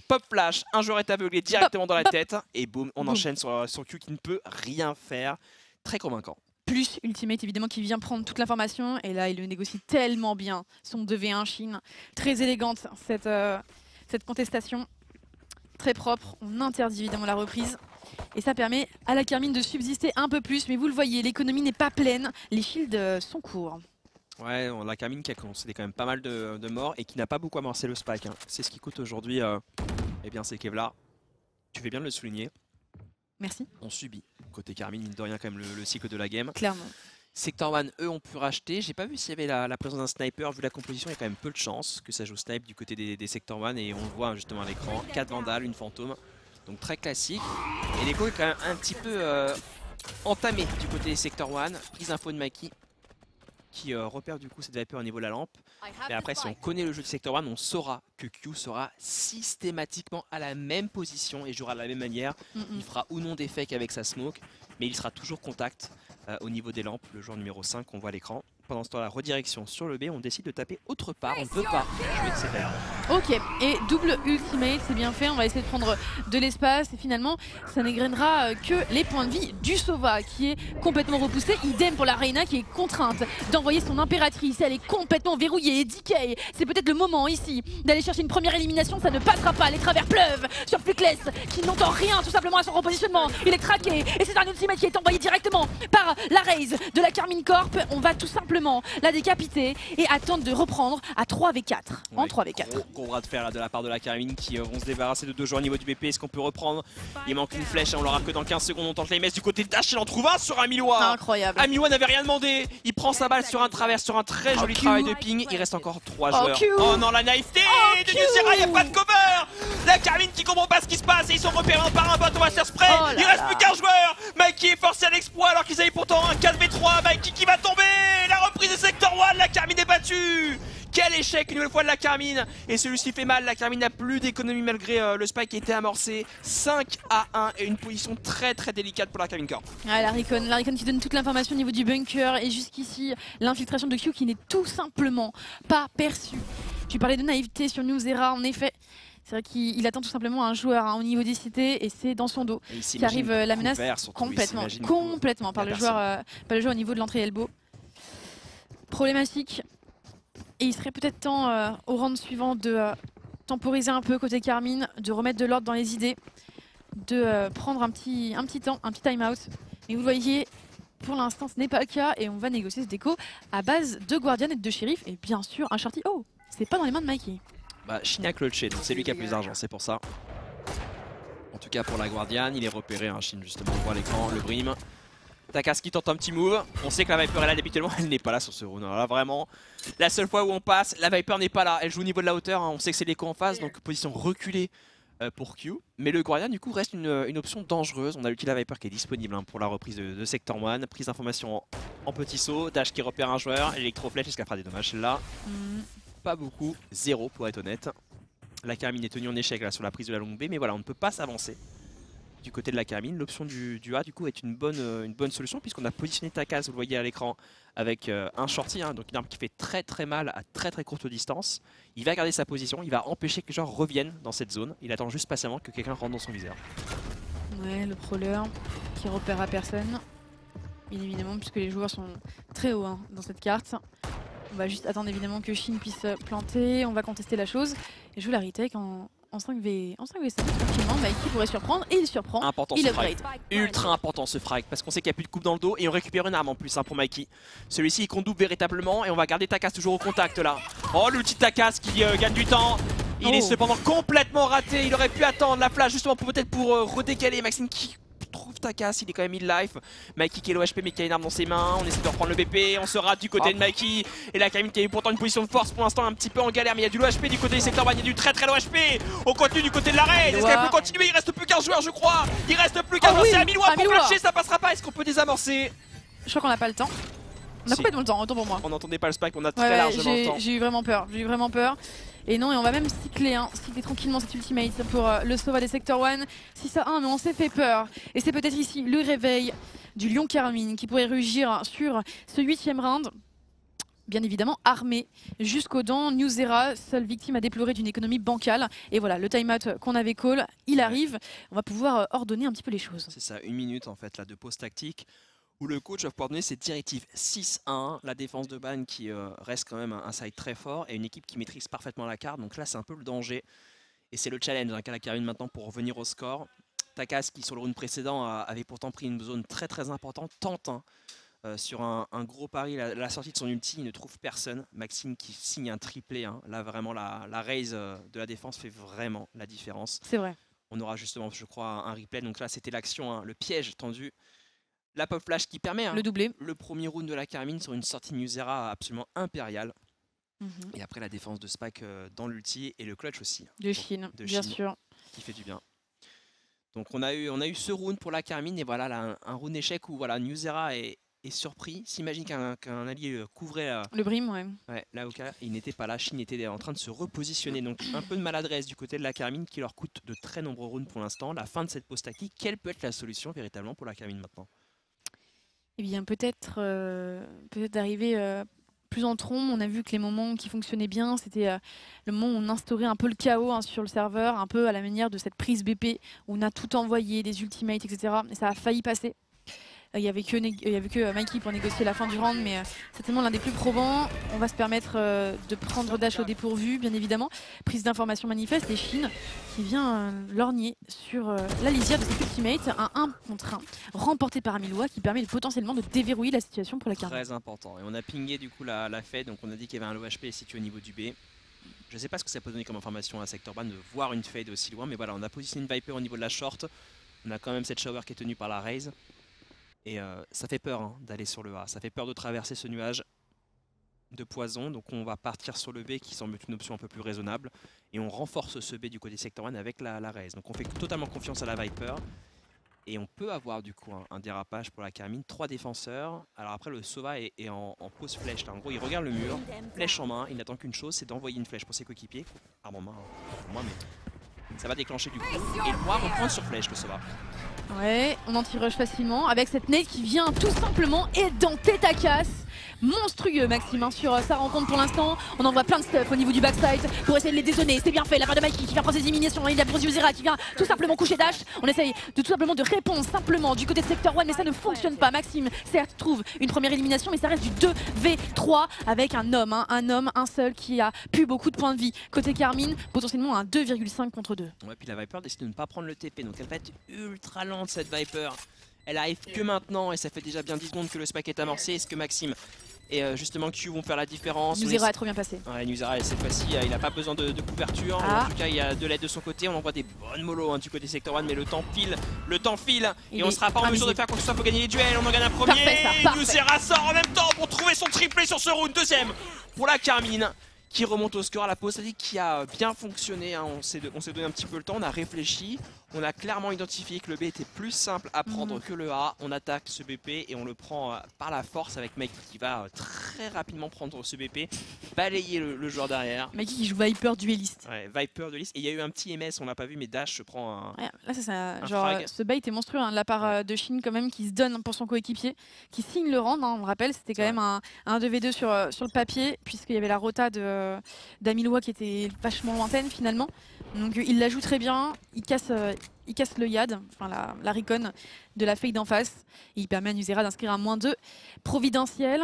[SPEAKER 2] Pop flash, un joueur est aveuglé directement dans la tête. Et boum, on enchaîne sur Q qui ne peut rien faire. Très convaincant.
[SPEAKER 1] Plus Ultimate évidemment qui vient prendre toute l'information. Et là il le négocie tellement bien. Son 2v1 Shin. Très élégante cette contestation. Très propre. On interdit évidemment la reprise. Et ça permet à la Carmine de subsister un peu plus. Mais vous le voyez, l'économie n'est pas pleine. Les shields sont courts.
[SPEAKER 2] Ouais, la Carmine qui a concédé quand même pas mal de morts et qui n'a pas beaucoup amorcé le spike. C'est ce qui coûte aujourd'hui. Eh bien, c'est Kevlar. Tu fais bien de le souligner.
[SPEAKER 1] Merci.
[SPEAKER 2] On subit. Côté Carmine, mine de rien, quand même, le cycle de la game.
[SPEAKER 1] Clairement.
[SPEAKER 2] Sector 1, eux, ont pu racheter. J'ai pas vu s'il y avait la présence d'un sniper. Vu la composition, il y a quand même peu de chance que ça joue snipe du côté des Sector 1. Et on le voit justement à l'écran. 4 vandales, une fantôme. Donc très classique. Et l'écho est quand même un petit peu entamé du côté des Sector 1. Prise info de Mikey qui repère du coup cette Viper au niveau de la lampe. Et après, si on connaît le jeu de Sector 1, on saura que Q sera systématiquement à la même position et jouera de la même manière. Il fera ou non des fakes avec sa smoke, mais il sera toujours contact au niveau des lampes, le joueur numéro 5 qu'on voit à l'écran. Pendant ce temps, la redirection sur le B, on décide de taper autre part, on ne peut pas jouer de CTR.
[SPEAKER 1] Ok, et double ultimate, c'est bien fait, on va essayer de prendre de l'espace et finalement ça n'égrènera que les points de vie du Sova qui est complètement repoussé, idem pour la Reina qui est contrainte d'envoyer son impératrice, elle est complètement verrouillée, DK, c'est peut-être le moment ici d'aller chercher une première élimination, ça ne passera pas, les travers pleuvent sur Fluckless qui n'entend rien tout simplement à son repositionnement, il est traqué et c'est un ultimate qui est envoyé directement par la raise de la Karmine Corp, on va tout simplement la décapiter et attendre de reprendre à 3v4, en 3v4.
[SPEAKER 2] Gros bras de fer là, de la part de la Karmine qui vont se débarrasser de 2 joueurs au niveau du BP. Est-ce qu'on peut reprendre? Il manque une flèche, on l'aura que dans 15 secondes. On tente la MS du côté de Dash, il en trouve un sur Amilois.
[SPEAKER 1] Incroyable.
[SPEAKER 2] Amilois n'avait rien demandé. Il prend sa balle sur un travers, sur un très joli travail de ping. Il reste encore 3 joueurs. Oh non, la naïveté de Nusera, il n'y a pas de cover. La Karmine qui comprend pas ce qui se passe et ils sont repérés un par un. On va se faire spray. Il reste plus qu'un joueur. Mikey est forcé à l'exploit alors qu'ils avaient pourtant un 4v3. Mikey qui va tomber. La reprise de Sector 1, la Karmine est battue. Quel échec une nouvelle fois de la Karmine. Et celui-ci fait mal, la Karmine n'a plus d'économie malgré le spike qui a été amorcé. 5-1 et une position très très délicate pour la Karmine Corp.
[SPEAKER 1] Ah, la Recon qui donne toute l'information au niveau du bunker et jusqu'ici l'infiltration de Q qui n'est tout simplement pas perçue. Tu parlais de naïveté sur Nusera, en effet. C'est vrai qu'il attend tout simplement un joueur au niveau des cités et c'est dans son dos qui arrive la menace complètement par le joueur au niveau de l'entrée elbow. Problématique. Et il serait peut-être temps au round suivant de temporiser un peu côté Karmine, de remettre de l'ordre dans les idées, de prendre un petit temps, un petit time out. Mais vous voyez, pour l'instant ce n'est pas le cas et on va négocier ce déco à base de Guardian et de Sheriff et bien sûr un Shorty. Oh, c'est pas dans les mains de Mikey.
[SPEAKER 2] Bah, Shin a clutché, donc c'est lui qui a plus d'argent, c'est pour ça. En tout cas pour la Guardian, il est repéré, Shin justement, on voit à l'écran, le Brim. Takas qui tente un petit move, on sait que la Viper est là habituellement, elle n'est pas là sur ce round. Alors là vraiment, la seule fois où on passe, la Viper n'est pas là, elle joue au niveau de la hauteur, on sait que c'est l'écho en face, donc position reculée pour Q. Mais le Guardian du coup reste une option dangereuse, on a l'ulti la Viper qui est disponible pour la reprise de Sector 1, prise d'information en petit saut, Dash qui repère un joueur, électro-flèche, est-ce qu'elle fera des dommages celle-là? Pas beaucoup, 0 pour être honnête. La Karmine est tenue en échec là sur la prise de la longue B, mais voilà, on ne peut pas s'avancer. Du côté de la Karmine, l'option du A du coup est une bonne solution puisqu'on a positionné Takas, vous le voyez à l'écran, avec un shorty, donc une arme qui fait très très mal à très très courte distance. Il va garder sa position, il va empêcher que les joueurs reviennent dans cette zone. Il attend juste patiemment que quelqu'un rentre dans son viseur.
[SPEAKER 1] Ouais, le prowler qui repère à personne, bien évidemment puisque les joueurs sont très hauts dans cette carte. On va juste attendre évidemment que Shin puisse planter, on va contester la chose et jouer la retake en 5v5 tranquillement. Mikey pourrait surprendre et il surprend.
[SPEAKER 2] Important
[SPEAKER 1] il
[SPEAKER 2] ce
[SPEAKER 1] upgrade.
[SPEAKER 2] frag. Ultra important ce frag parce qu'on sait qu'il n'y a plus de coupe dans le dos et on récupère une arme en plus pour Mikey. Celui-ci il compte double véritablement et on va garder Takas toujours au contact là. Oh l'ulti Takas qui gagne du temps. Il est cependant complètement raté. Il aurait pu attendre la flash justement peut-être pour redécaler. Maxime qui trouve Takas, il est quand même mid-life. Mikey qui est low HP mais qui a une arme dans ses mains. On essaie de reprendre le BP, on se rate du côté de Mikey. Et la Karmine qui a eu pourtant une position de force pour l'instant un petit peu en galère. Mais il y a du low HP du côté du secteur 1, il y a du très très low HP. On continue du côté de la raid. Est-ce qu'elle peut continuer? Il reste plus qu'un joueur je crois. Il reste plus qu'un joueur, c'est Amilois pour clutcher, ça passera pas. Est-ce qu'on peut désamorcer?
[SPEAKER 1] Je crois qu'on n'a pas le temps. On a complètement le temps, autant pour moi.
[SPEAKER 2] On n'entendait pas le spike, on a très largement le temps.
[SPEAKER 1] J'ai eu vraiment peur, Et non, et on va même cycler tranquillement cette ultimate pour le Sova des Sector 1. 6-1, mais on s'est fait peur. Et c'est peut-être ici le réveil du Lion Karmine qui pourrait rugir sur ce 8e round. Bien évidemment armé jusqu'aux dents. Nusera, seule victime à déplorer d'une économie bancale. Et voilà, le timeout qu'on avait call, il arrive. On va pouvoir ordonner un petit peu les choses.
[SPEAKER 2] C'est ça, 1 minute en fait là de pause tactique, où le coach va pouvoir donner ses directives. 6-1, la défense de Ban qui reste quand même un side très fort et une équipe qui maîtrise parfaitement la carte. Donc là, c'est un peu le danger. Et c'est le challenge qu'a la Karine maintenant pour revenir au score. Takas qui, sur le round précédent, avait pourtant pris une zone très très importante, tente sur un gros pari. La sortie de son ulti, il ne trouve personne. Maxime qui signe un triplé. Là, vraiment, la raise de la défense fait vraiment la différence.
[SPEAKER 1] C'est vrai.
[SPEAKER 2] On aura justement, je crois, un replay. Donc là, c'était l'action, le piège tendu. La pop flash qui permet
[SPEAKER 1] le doublé.
[SPEAKER 2] Le premier round de la Karmine sur une sortie Nusera absolument impériale. Et après la défense de Spack dans l'ulti et le clutch aussi.
[SPEAKER 1] De Shin, bien sûr.
[SPEAKER 2] Qui fait du bien. Donc on a eu ce round pour la Carmine et voilà là, un round échec où voilà, Newzera est surpris, s'imagine qu'un allié couvrait
[SPEAKER 1] Le Brim, ouais.
[SPEAKER 2] là au cas, il n'était pas là, Shin était en train de se repositionner, donc un peu de maladresse du côté de la Carmine qui leur coûte de très nombreux rounds pour l'instant. La fin de cette pause tactique, quelle peut être la solution véritablement pour la Carmine maintenant?
[SPEAKER 1] Eh bien peut-être d'arriver plus en trombe. On a vu que les moments qui fonctionnaient bien, c'était le moment où on instaurait un peu le chaos hein, sur le serveur, un peu à la manière de cette prise BP où on a tout envoyé, des ultimates, etc. Et ça a failli passer. Il n'y avait que Mikey pour négocier la fin du round, mais c'est tellement l'un des plus probants. On va se permettre de prendre Dash au dépourvu, bien évidemment. Prise d'information manifeste et Shin qui vient lorgner sur la lisière de cet ultimate. Un 1 contre 1 remporté par Amiloa qui permet potentiellement de déverrouiller la situation pour la Carmine.
[SPEAKER 2] Très important. Et on a pingé du coup la fade, donc on a dit qu'il y avait un low HP situé au niveau du B. Je ne sais pas ce que ça peut donner comme information à Sector Ban de voir une fade aussi loin, mais voilà, on a positionné une Viper au niveau de la short. On a quand même cette shower qui est tenue par la Raze. Et ça fait peur hein, d'aller sur le A, ça fait peur de traverser ce nuage de poison. Donc on va partir sur le B qui semble être une option un peu plus raisonnable. Et on renforce ce B du côté Sector 1 avec la Raze. Donc on fait totalement confiance à la Viper. Et on peut avoir du coup un dérapage pour la Carmine. 3 défenseurs. Alors après le Sova est en pause flèche. Là. En gros il regarde le mur, flèche en main. Il n'attend qu'une chose, c'est d'envoyer une flèche pour ses coéquipiers. Arme en main pour moi mais ça va déclencher du coup. Et il pourra reprendre sur flèche le Sova.
[SPEAKER 1] Ouais, on anti-rush facilement avec cette nade qui vient tout simplement édenter ta casse. Monstrueux Maxime hein, sur sa rencontre pour l'instant. On envoie plein de stuff au niveau du backside pour essayer de les dézoner. C'est bien fait, la part de Mikey qui vient prendre ses éliminations. Il y a Newzera qui vient tout simplement coucher Dash. On essaye tout simplement de répondre simplement du côté de Sector 1 mais ça ne fonctionne pas. Maxime certes trouve une première élimination mais ça reste du 2v3 avec un homme, un seul qui a plus beaucoup de points de vie. Côté Carmine, potentiellement un 2,5 contre 2.
[SPEAKER 2] Ouais, puis la Viper décide de ne pas prendre le TP donc elle va être ultra lente cette Viper. Elle arrive que maintenant et ça fait déjà bien 10 secondes que le spike est amorcé. Est-ce que Maxime et justement Q vont faire la différence?
[SPEAKER 1] Newzera a trop bien passé.
[SPEAKER 2] Ouais, Newzera cette fois-ci il n'a pas besoin de couverture. En tout cas il y a de l'aide de son côté. On envoie des bonnes molos hein, du côté Sector 1 mais le temps file et on sera pas en mesure de faire quoi que ce soit pour gagner les duels. On en gagne un premier. Newzera sort en même temps pour trouver son triplé sur ce round. Deuxième pour la Carmine qui remonte au score à la pause, c'est-à-dire qui a bien fonctionné, hein. On s'est donné un petit peu le temps, on a réfléchi, on a clairement identifié que le B était plus simple à prendre que le A, on attaque ce BP et on le prend par la force avec Mikey qui va très rapidement prendre ce BP, balayer le joueur derrière.
[SPEAKER 1] Mikey qui joue Viper dueliste.
[SPEAKER 2] Ouais, Viper dueliste, et il y a eu un petit MS, on l'a pas vu mais Dash se prend un...
[SPEAKER 1] Ouais, là c'est ça, genre ce bait est monstrueux hein, de la part de Shin quand même qui se donne pour son coéquipier, qui signe le round, hein, on le rappelle, c'était quand même un 2v2 sur le papier puisqu'il y avait la rota d'Amiloa qui était vachement lointaine finalement. Donc il la joue très bien, il casse le YAD, enfin la recon de la fade d'en face. Et il permet à Newzera d'inscrire un -2 providentiel.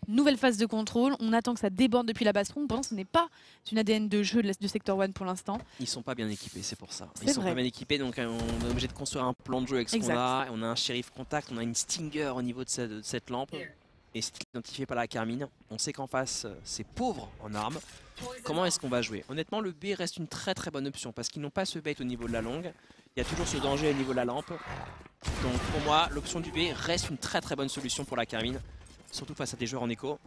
[SPEAKER 1] Nouvelle phase de contrôle, on attend que ça déborde depuis la basse-room. Pendant ce n'est pas une ADN de jeu de Sector 1 pour l'instant.
[SPEAKER 2] Ils sont pas bien équipés, c'est pour ça. Ils sont pas bien équipés, donc on est obligé de construire un plan de jeu avec ce qu'on a. On a un shérif contact, on a une Stinger au niveau de cette lampe. Et c'est identifié par la Carmine. On sait qu'en face, c'est pauvre en armes. Comment est-ce qu'on va jouer? Honnêtement, le B reste une très très bonne option parce qu'ils n'ont pas ce bait au niveau de la longue. Il y a toujours ce danger au niveau de la lampe. Donc pour moi, l'option du B reste une très très bonne solution pour la Carmine. Surtout face à des joueurs en écho.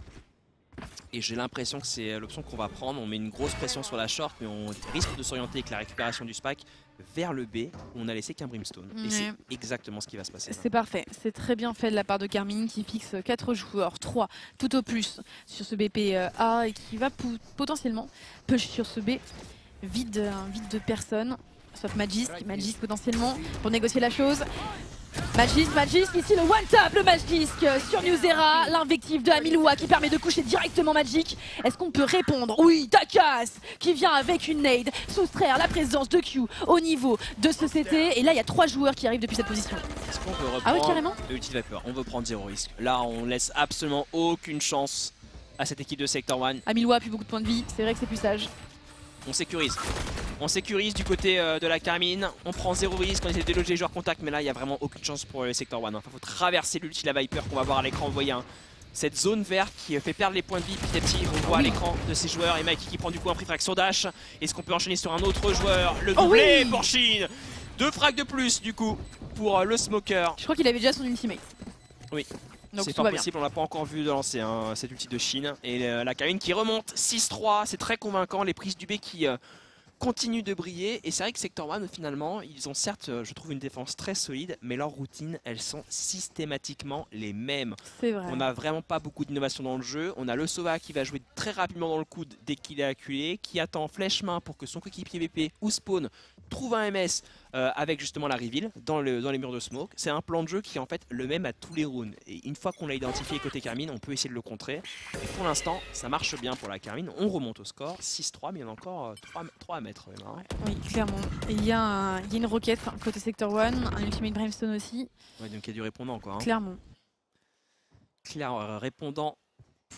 [SPEAKER 2] Et j'ai l'impression que c'est l'option qu'on va prendre. On met une grosse pression sur la short, mais on risque de s'orienter avec la récupération du spike vers le B où on a laissé qu'un Brimstone. Et c'est exactement ce qui va se passer.
[SPEAKER 1] C'est parfait, c'est très bien fait de la part de Carmine qui fixe 4 joueurs, 3 tout au plus sur ce BP A et qui va potentiellement push sur ce B vide de personnes, sauf Magisk potentiellement pour négocier la chose. Magisk, ici le one tap, le Magisk sur Newzera, l'invective de Amiloa qui permet de coucher directement Magic. Est-ce qu'on peut répondre? Oui, Takas qui vient avec une nade, soustraire la présence de Q au niveau de ce CT. Et là, il y a 3 joueurs qui arrivent depuis cette position.
[SPEAKER 2] Est-ce qu'on peut reprendre
[SPEAKER 1] carrément
[SPEAKER 2] le ulti Viper? On veut prendre 0 risque. Là, on laisse absolument aucune chance à cette équipe de Sector 1.
[SPEAKER 1] Amiloa a plus beaucoup de points de vie, c'est vrai que c'est plus sage.
[SPEAKER 2] On sécurise. On sécurise du côté de la Carmine. On prend 0 risque, on essaie de déloger les joueurs contact, mais là il n'y a vraiment aucune chance pour le Sector 1. Il faut traverser l'ulti la Viper qu'on va voir à l'écran. Vous voyez cette zone verte qui fait perdre les points de vie petit à petit. On voit à l'écran de ces joueurs et Mikey qui prend du coup un free frag sur Dash. Est-ce qu'on peut enchaîner sur un autre joueur? Le doublé pour Shin. 2 frags de plus du coup pour le Smoker.
[SPEAKER 1] Je crois qu'il avait déjà son ultimate.
[SPEAKER 2] Oui. C'est pas possible, on l'a pas encore vu de lancer cet ulti de Shin. Et la Carmine qui remonte 6-3, c'est très convaincant. Les prises du B qui continue de briller et c'est vrai que Sector One finalement ils ont certes je trouve une défense très solide mais leurs routines elles sont systématiquement les mêmes.
[SPEAKER 1] C'est vrai.
[SPEAKER 2] On n'a vraiment pas beaucoup d'innovation dans le jeu, on a le Sova qui va jouer très rapidement dans le coude dès qu'il est acculé, qui attend flèche main pour que son coéquipier VP ou spawn trouve un MS avec justement la reveal dans les murs de smoke. C'est un plan de jeu qui est en fait le même à tous les rounds et une fois qu'on l'a identifié côté Carmine on peut essayer de le contrer et pour l'instant ça marche bien pour la Carmine, on remonte au score 6-3 mais il y en a encore 3 à mettre même, hein.
[SPEAKER 1] Ouais, oui, clairement. Et il y a une roquette côté Sector One, un Ultimate Brimstone aussi.
[SPEAKER 2] Ouais, donc il y a du répondant quoi. Hein.
[SPEAKER 1] Clairement.
[SPEAKER 2] Clair répondant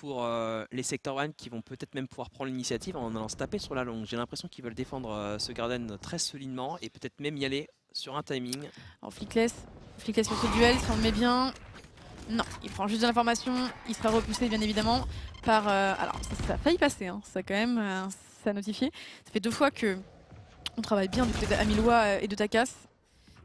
[SPEAKER 2] pour les Sector One qui vont peut-être même pouvoir prendre l'initiative en allant se taper sur la longue. J'ai l'impression qu'ils veulent défendre ce Garden très solidement et peut-être même y aller sur un timing.
[SPEAKER 1] Alors Flickless sur ce duel, si on le met bien. Non, il prend juste de l'information, il sera repoussé bien évidemment par... alors ça a failli passer, hein. Ça quand même, ça a notifié. Ça fait 2 fois que on travaille bien du côté d'Amilois et de Takas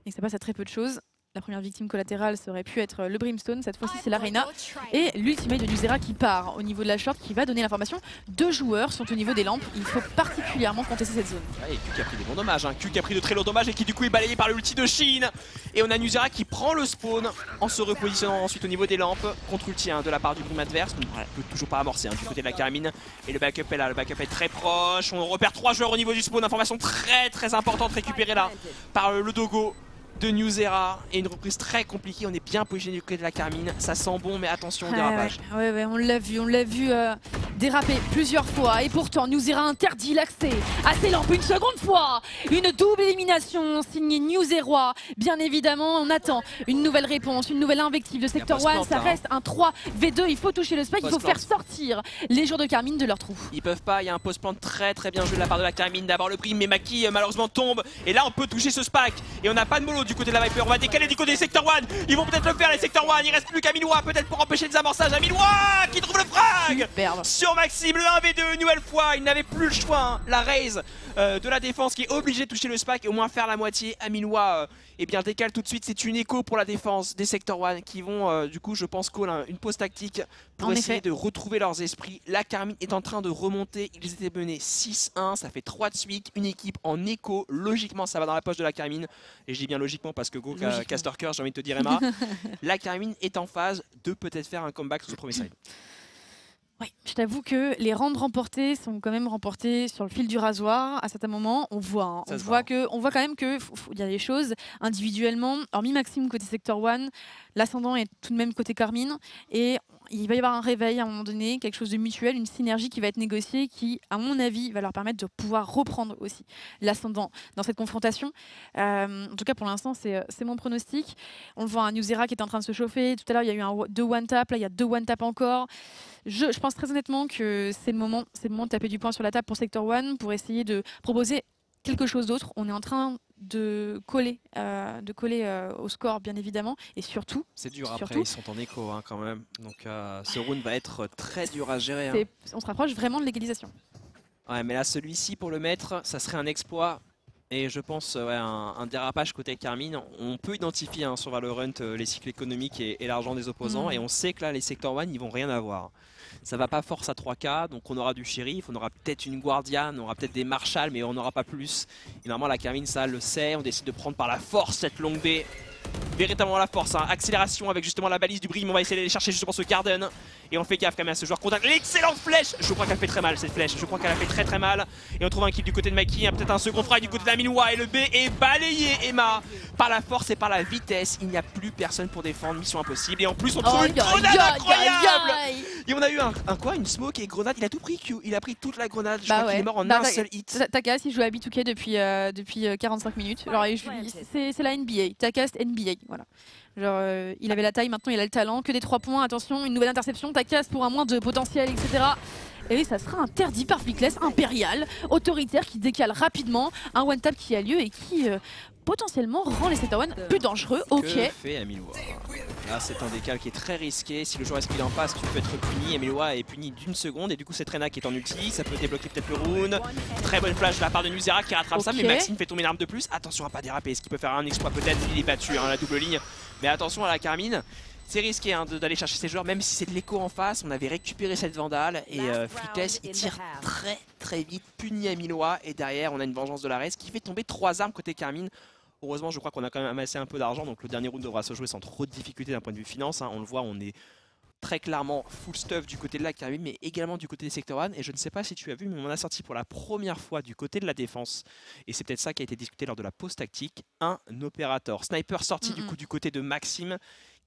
[SPEAKER 1] et que ça passe à très peu de choses. La première victime collatérale, ça aurait pu être le Brimstone, cette fois-ci c'est la Reyna. Et l'ultimate de Nuzera qui part au niveau de la short, qui va donner l'information. 2 joueurs sont au niveau des lampes, il faut particulièrement contester cette zone.
[SPEAKER 2] Ouais, et Q qui a pris des bons dommages, hein. Q qui a pris de très lourds dommages et qui du coup est balayé par l'ulti de Shin. Et on a Nuzera qui prend le spawn en se repositionnant ensuite au niveau des lampes. Contre ulti de la part du Brim adverse, on ne peut toujours pas amorcer du côté de la Carmine. Et le backup est là, le backup est très proche. On repère 3 joueurs au niveau du spawn, information très importante récupérée là par le Dogo de Nuzera et une reprise très compliquée. On est bien positionné du côté de la Carmine, ça sent bon mais attention au dérapage.
[SPEAKER 1] Ouais, on l'a vu déraper plusieurs fois et pourtant Nuzera interdit l'accès à ses lampes une seconde fois. Une double élimination signée Nuzera. Bien évidemment, on attend une nouvelle réponse, une nouvelle invective de Sector One. Ça reste un 3v2, il faut toucher le spike, il faut faire sortir les joueurs de Carmine de leur trou.
[SPEAKER 2] Ils peuvent pas, il y a un post-plant très bien joué de la part de la Carmine. D'abord le Brim mais Maki malheureusement tombe et là on peut toucher ce spike et on n'a pas de mollo du côté de la Viper. On va décaler du côté des Sector One. Ils vont peut-être le faire les Sector One. Il reste plus qu'Amilois peut-être pour empêcher les amorçages. Amilois qui trouve le frag.
[SPEAKER 1] Superbe.
[SPEAKER 2] Sur Maxime, le 1v2 une nouvelle fois. Il n'avait plus le choix, hein. La raise de la défense qui est obligée de toucher le spike et au moins faire la moitié. Amilois eh bien décale tout de suite. C'est une écho pour la défense des Sector One qui vont du coup je pense call une pause tactique pour essayer de retrouver leurs esprits. La Carmine est en train de remonter. Ils étaient menés 6-1. Ça fait 3 de suite. Une équipe en écho. Logiquement ça va dans la poche de la Carmine. Et je dis bien logiquement parce que go Caster Curse, j'ai envie de te dire Emma. La Carmine est en phase de peut-être faire un comeback sur ce premier side.
[SPEAKER 1] Oui, je t'avoue que les rounds remportés sont quand même remportés sur le fil du rasoir. À certains moments, on voit, hein, on voit quand même qu'il y a des choses individuellement. Hormis Maxime côté Sector One, l'ascendant est tout de même côté Carmine et il va y avoir un réveil à un moment donné, quelque chose de mutuel, une synergie qui va être négociée qui, à mon avis, va leur permettre de pouvoir reprendre aussi l'ascendant dans cette confrontation. En tout cas, pour l'instant, c'est mon pronostic. On le voit, un Nuzera qui est en train de se chauffer. Tout à l'heure, il y a eu 2 one-tap, là, il y a 2 one-tap encore. Je pense très honnêtement que c'est le moment de taper du poing sur la table pour Sector One, pour essayer de proposer quelque chose d'autre. On est en train de coller au score bien évidemment et surtout
[SPEAKER 2] c'est dur après ils sont en écho hein, quand même donc ce round va être très dur à gérer hein.
[SPEAKER 1] On se rapproche vraiment de l'égalisation.
[SPEAKER 2] Ouais mais là celui-ci pour le mettre ça serait un exploit et je pense un dérapage côté Carmine. On peut identifier hein, sur Valorant les cycles économiques et l'argent des opposants et on sait que là les Sector One ils vont rien avoir. Ça va pas force à 3K, donc on aura du shérif, on aura peut-être une Guardian, on aura peut-être des Marshall, mais on n'aura pas plus. Et normalement la Carmine ça le sait, on décide de prendre par la force cette longue B. Véritablement la force, hein. Accélération avec justement la balise du Brim, on va essayer d'aller chercher justement ce Garden. Et on fait gaffe quand même à ce joueur contact. L'excellente flèche, je crois qu'elle fait très mal cette flèche, je crois qu'elle a fait très mal. Et on trouve un kill du côté de Maki, hein. Peut-être un second frag du côté de Aminois et le B est balayé Emma par la force et par la vitesse. Il n'y a plus personne pour défendre, mission impossible. Et en plus on trouve une grenade incroyable. Et on a eu une smoke et grenade, il a tout pris Q, il a pris toute la grenade, je crois qu'il est mort en un seul hit.
[SPEAKER 1] Takas il joue à B2K depuis 45 minutes, alors c'est la NBA, Takas NBA, voilà. Genre, il avait la taille, maintenant il a le talent, que des 3 points, attention, une nouvelle interception, Takas pour un moins de potentiel, etc. Et ça sera interdit par Flickless, impérial, autoritaire qui décale rapidement, un one-tap qui a lieu et qui potentiellement rend les Sector One plus dangereux. Ok.
[SPEAKER 2] Que fait Amilois? Là c'est un décal qui est très risqué, si le joueur est en face tu peux être puni, Amilois est puni d'1 seconde et du coup c'est Trena qui est en ulti, ça peut débloquer peut-être le round. Très bonne flash de la part de Nuzera qui rattrape ça mais Maxime fait tomber une arme de plus, attention à pas déraper, est-ce qu'il peut faire un exploit peut-être, il est battu, hein, la double ligne. Mais attention à la Carmine C'est risqué hein, d'aller chercher ces joueurs, même si c'est de l'écho en face. On avait récupéré cette Vandale et Flickless il tire très vite, puni à Milois. Et derrière, on a une vengeance de la Rez qui fait tomber 3 armes côté Carmine. Heureusement, je crois qu'on a quand même amassé un peu d'argent, donc le dernier round devra se jouer sans trop de difficultés d'un point de vue finance. Hein. On le voit, on est très clairement full stuff du côté de la Carmine, mais également du côté des Sector 1. Et je ne sais pas si tu as vu, mais on a sorti pour la première fois du côté de la défense. Et c'est peut-être ça qui a été discuté lors de la pause tactique. Un opérateur. Sniper sorti du coup du côté de Maxime,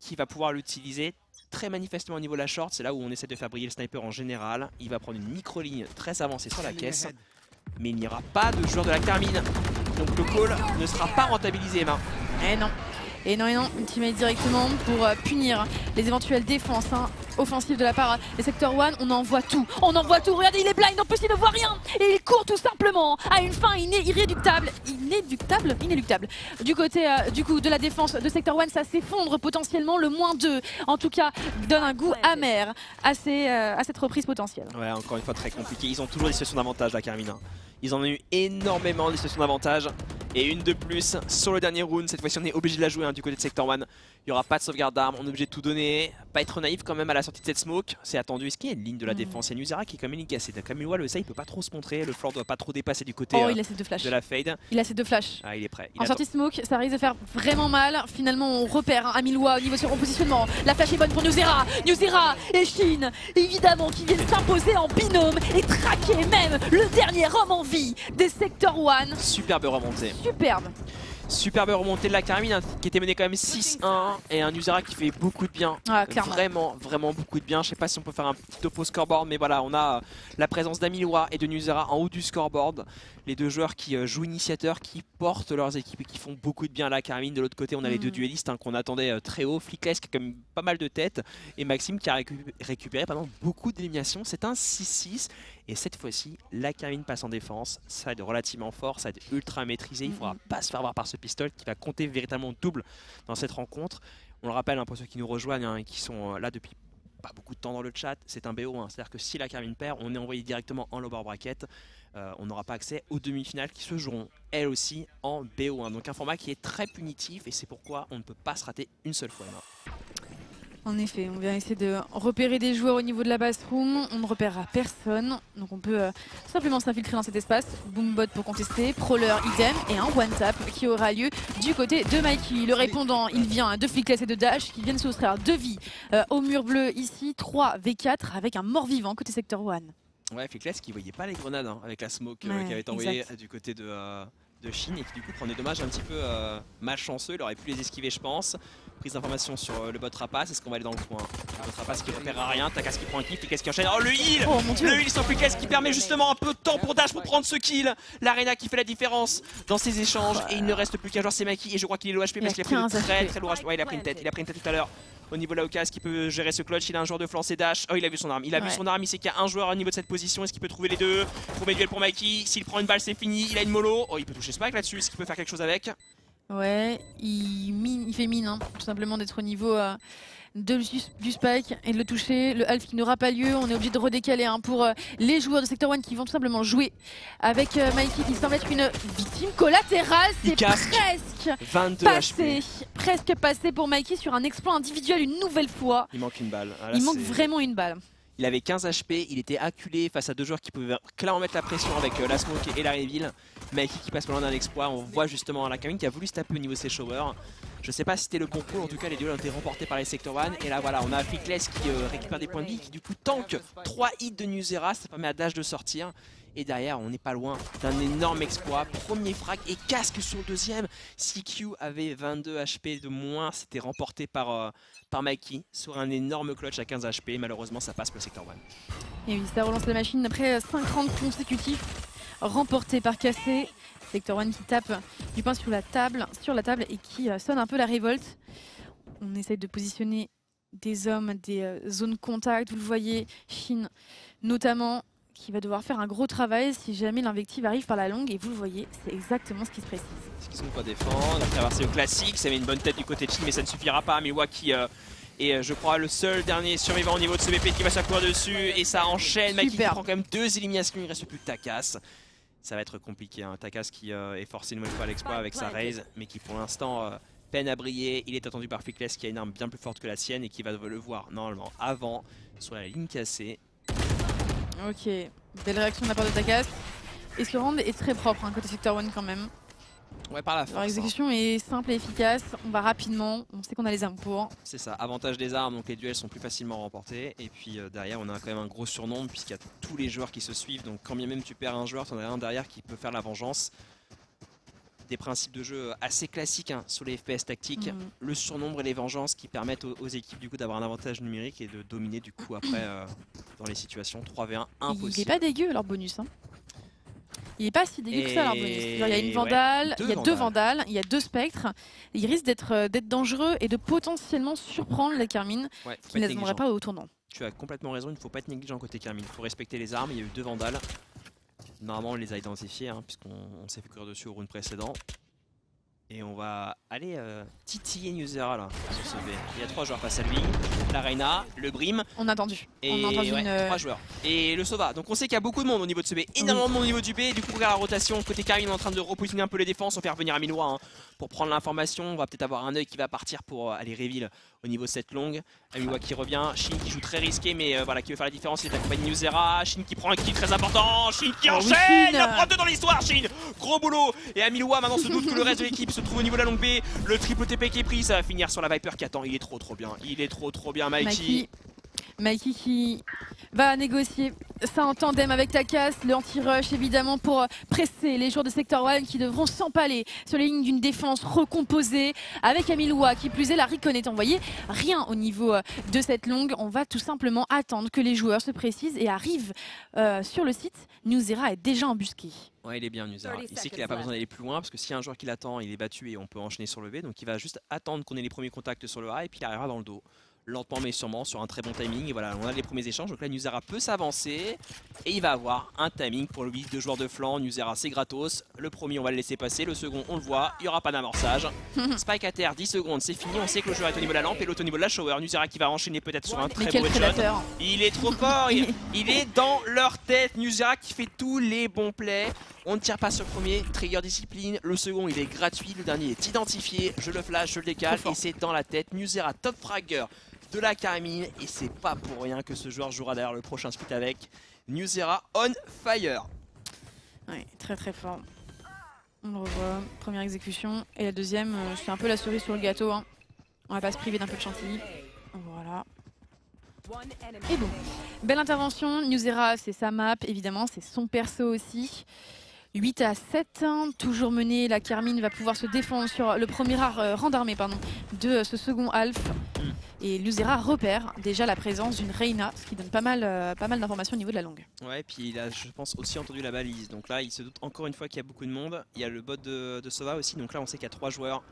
[SPEAKER 2] qui va pouvoir l'utiliser très manifestement au niveau de la short. C'est là où on essaie de faire briller le sniper en général. Il va prendre une micro-ligne très avancée sur la caisse. Mais il n'y aura pas de joueur de la Carmine. Donc le call ne sera pas rentabilisé, Emma.
[SPEAKER 1] Eh non. Et non, ultimate directement pour punir les éventuelles défenses offensives de la part des Sector 1. On en voit tout, regardez il est blind, en plus il ne voit rien. Et il court tout simplement à une fin inéluctable. Du côté du coup de la défense de Sector 1, ça s'effondre potentiellement, le -2 en tout cas donne un goût amer à cette reprise potentielle.
[SPEAKER 2] Ouais, encore une fois très compliqué, ils ont toujours des situations d'avantage la Carmine. Ils en ont eu énormément des situations d'avantage. Et une de plus sur le dernier round. Cette fois-ci on est obligé de la jouer hein, du côté de Sector 1. Il n'y aura pas de sauvegarde d'armes, on est obligé de tout donner. Pas être naïf quand même à la sortie de cette smoke. C'est attendu. Est-ce qu'il y a une ligne de la défense? Il y a Nuzera qui est quand même cassée. Camille le sait, il peut pas trop se montrer. Le floor doit pas trop dépasser du côté
[SPEAKER 1] il a ses 2 flashs.
[SPEAKER 2] de la fade.
[SPEAKER 1] Il a ses 2 flashs.
[SPEAKER 2] Ah, il est prêt.
[SPEAKER 1] En sortie smoke, ça risque de faire vraiment mal. Finalement, on repère Amilois au niveau de son positionnement. La flash est bonne pour Nuzera. Nuzera et Shin, évidemment, qui viennent s'imposer en binôme et traquer même le dernier homme en vie des Sector 1.
[SPEAKER 2] Superbe remontée. Superbe remontée de la Carmine qui était menée quand même 6-1 et un Nuzera qui fait beaucoup de bien.
[SPEAKER 1] Ah, clairement.
[SPEAKER 2] Vraiment beaucoup de bien. Je sais pas si on peut faire un petit topo scoreboard, mais voilà, on a la présence d'Amilois et de Nuzera en haut du scoreboard. Les deux joueurs qui jouent initiateur, qui portent leurs équipes et qui font beaucoup de bien à la Carmine. De l'autre côté, on a les deux duellistes qu'on attendait très haut. Flickless qui a quand même pas mal de tête et Maxime qui a récupéré pendant beaucoup d'éliminations. C'est un 6-6 et cette fois-ci, la Carmine passe en défense. Ça va être relativement fort, ça va être ultra maîtrisé. Il ne faudra pas se faire voir par ce pistolet qui va compter véritablement double dans cette rencontre. On le rappelle pour ceux qui nous rejoignent et qui sont là depuis pas beaucoup de temps dans le chat, c'est un BO. C'est-à-dire que si la Carmine perd, on est envoyé directement en lower bracket. On n'aura pas accès aux demi-finales qui se joueront elles aussi en BO1. Donc un format qui est très punitif et c'est pourquoi on ne peut pas se rater une seule fois.
[SPEAKER 1] En effet, on vient essayer de repérer des joueurs au niveau de la bassroom. On ne repérera personne. Donc on peut simplement s'infiltrer dans cet espace. Boombot pour contester, Prowler idem et un one-tap qui aura lieu du côté de Mikey. Le répondant, il vient de Flickless et de Dash qui viennent soustraire 2 vies au mur bleu ici. 3 V4 avec un mort-vivant côté Sector 1.
[SPEAKER 2] Ouais, Flickless qui voyait pas les grenades avec la smoke qui avait été envoyée du côté de Shin et qui du coup prend des dommages un petit peu malchanceux. Il aurait pu les esquiver je pense. Prise d'information sur le bot Rapace, est-ce qu'on va aller dans le coin? Le bot Rapace qui repère à rien, Takas qui prend un kill, Flickless qui enchaîne. Oh le heal! Le heal sur Flickless qui permet justement un peu de temps pour Dash pour prendre ce kill. L'Arena qui fait la différence dans ces échanges et il ne reste plus qu'un joueur, c'est Mikey et je crois qu'il est low HP parce qu'il a pris une très lourd HP. Ouais, il a pris une tête, tout à l'heure. Au niveau de la Ocas qui peut gérer ce clutch, il a un joueur de flanc, c'est Dash. Oh il a vu son arme, il sait qu'il y a un joueur au niveau de cette position, est-ce qu'il peut trouver les deux? Premier duel pour Mikey, s'il prend une balle c'est fini, il a une mollo. Oh il peut toucher Spike là-dessus, est-ce qu'il peut faire quelque chose avec?
[SPEAKER 1] Ouais, il fait mine, tout simplement d'être au niveau du spike et de le toucher. Le half qui n'aura pas lieu, on est obligé de redécaler pour les joueurs de Sector 1 qui vont tout simplement jouer avec Mikey qui semble être une victime collatérale. C'est presque
[SPEAKER 2] 22
[SPEAKER 1] passé,
[SPEAKER 2] HP.
[SPEAKER 1] Presque passé pour Mikey sur un exploit individuel une nouvelle fois.
[SPEAKER 2] Il manque une balle.
[SPEAKER 1] Il manque vraiment une balle.
[SPEAKER 2] Il avait 15 HP, il était acculé face à deux joueurs qui pouvaient clairement mettre la pression avec la smoke et la reveal. Mikey qui passe pas loin d'un exploit, on voit justement la Carmine qui a voulu se taper au niveau de ses showers. Je sais pas si c'était le bon coup, en tout cas les duels ont été remportés par les Sector 1. Et là voilà, on a Flickless qui récupère des points de vie, qui du coup tank 3 hits de Nuzera, ça permet à Dash de sortir. Et derrière, on n'est pas loin d'un énorme exploit. Premier frag et casque sur le deuxième. CQ avait 22 HP de moins. C'était remporté par Mikey sur un énorme clutch à 15 HP. Malheureusement, ça passe pour le Sector 1.
[SPEAKER 1] Et oui, ça relance la machine après 5 rounds consécutifs remportés par Cassé. Sector 1 qui tape du poing sur la table et qui sonne un peu la révolte. On essaye de positionner des hommes, des zones contact. Vous le voyez, Shin notamment, qui va devoir faire un gros travail si jamais l'invective arrive par la longue. Et vous le voyez, c'est exactement ce qui se précise.
[SPEAKER 2] Est-ce qu'ils sont pas défendre? La traversée au classique, ça met une bonne tête du côté de Shin, mais ça ne suffira pas. Miwa qui est, je crois, le seul dernier survivant au niveau de ce BP qui va s'accourir dessus. Et ça enchaîne. Mikey qui prend quand même 2 éliminations, il ne reste plus que Takas. Ça va être compliqué. Takas qui est forcé une nouvelle fois à l'exploit avec sa raise, mais qui pour l'instant peine à briller. Il est attendu par Freakless qui a une arme bien plus forte que la sienne et qui va le voir normalement avant sur la ligne cassée.
[SPEAKER 1] Ok, belle réaction de la part de Takas. Et ce round est très propre, hein, côté Sector 1 quand même.
[SPEAKER 2] Ouais, par la force.
[SPEAKER 1] Leur exécution est simple et efficace, on va rapidement, on sait qu'on a les armes pour.
[SPEAKER 2] C'est ça, avantage des armes, donc les duels sont plus facilement remportés. Et puis derrière, on a quand même un gros surnombre puisqu'il y a tous les joueurs qui se suivent. Donc quand bien même tu perds un joueur, tu en as un derrière qui peut faire la vengeance. Des principes de jeu assez classiques hein, sur les FPS tactiques, le surnombre et les vengeances qui permettent aux équipes du coup d'avoir un avantage numérique et de dominer du coup après dans les situations 3v1 impossible.
[SPEAKER 1] Il est pas dégueu leur bonus. Hein. Il est pas si dégueu que ça leur bonus. Il y a une vandale, il y a deux vandales, il y a deux spectres. Il risque d'être dangereux et de potentiellement surprendre la Carmine qui ne les aimerait pas au tournant.
[SPEAKER 2] Tu as complètement raison, il ne faut pas être négligent côté Carmine, il faut respecter les armes, il y a eu deux vandales. Normalement on les a identifiés hein, puisqu'on s'est fait courir dessus au round précédent. Et on va aller titiller Newzera là sur ce B. Il y a 3 joueurs face à lui, la Reina, le Brim.
[SPEAKER 1] On a entendu.
[SPEAKER 2] Et
[SPEAKER 1] on a entendu
[SPEAKER 2] 3 joueurs. Et le Sova. Donc on sait qu'il y a beaucoup de monde au niveau de ce B, énormément de monde au niveau du B. Du coup regarde la rotation, côté Karim on est en train de repositionner un peu les défenses, on fait revenir Amiloua hein, pour prendre l'information. On va peut-être avoir un œil qui va partir pour aller reveal au niveau de cette longue. Amiloua qui revient, Shin qui joue très risqué mais voilà qui veut faire la différence, il est accompagné de Newzera. Shin qui prend un kill très important, Shin qui enchaîne, le prend 2 dans l'histoire, Shin. Gros boulot. Et Amiloua maintenant se doute que le reste de l'équipe se trouve au niveau de la longue B. Le triple TP qui est pris, ça va finir sur la Viper qui attend. Il est trop bien. Il est trop bien, Mikey.
[SPEAKER 1] Mikey qui va négocier ça en tandem avec Takas, le anti-rush évidemment pour presser les joueurs de Sector 1 qui devront s'empaler sur les lignes d'une défense recomposée avec Amiloua qui plus est la recon est envoyée. Rien au niveau de cette longue, on va tout simplement attendre que les joueurs se précisent et arrivent sur le site. Newzera est déjà embusqué.
[SPEAKER 2] Ouais, il est bien Newzera. Il sait qu'il n'a pas besoin d'aller plus loin parce que s'il y a un joueur qui l'attend, il est battu et on peut enchaîner sur le B. Donc il va juste attendre qu'on ait les premiers contacts sur le A et puis il arrivera dans le dos. Lentement mais sûrement sur un très bon timing. Et voilà, on a les premiers échanges. Donc là, Newzera peut s'avancer et il va avoir un timing pour lui. 2 joueurs de flanc. Newzera, c'est gratos. Le premier, on va le laisser passer. Le second, on le voit. Il n'y aura pas d'amorçage. Spike à terre, 10 secondes, c'est fini. On sait que le joueur est au niveau de la lampe et l'autre au niveau de la shower. Newzera qui va enchaîner peut-être sur un très beau headshot. Il est trop fort. Il est dans leur tête. Newzera qui fait tous les bons plays. On ne tire pas sur le premier, trigger discipline. Le second, il est gratuit. Le dernier est identifié. Je le flash, je le décale et c'est dans la tête. Newzera, top fragger de la Carmine et c'est pas pour rien que ce joueur jouera d'ailleurs le prochain split avec Newzera on fire.
[SPEAKER 1] Ouais, très fort. On le revoit, première exécution et la deuxième, c'est un peu la cerise sur le gâteau. Hein. On va pas se priver d'un peu de chantilly. Voilà. Et bon, belle intervention. Newzera, c'est sa map évidemment, c'est son perso aussi. 8 à 7, hein, toujours mené, la Carmine va pouvoir se défendre sur le premier rang d'armée de ce second half. Et Newzera repère déjà la présence d'une Reina, ce qui donne pas mal d'informations au niveau de la longue.
[SPEAKER 2] Ouais, et puis il a, je pense, aussi entendu la balise. Donc là, il se doute encore une fois qu'il y a beaucoup de monde. Il y a le bot de Sova aussi, donc là on sait qu'il y a 3 joueurs.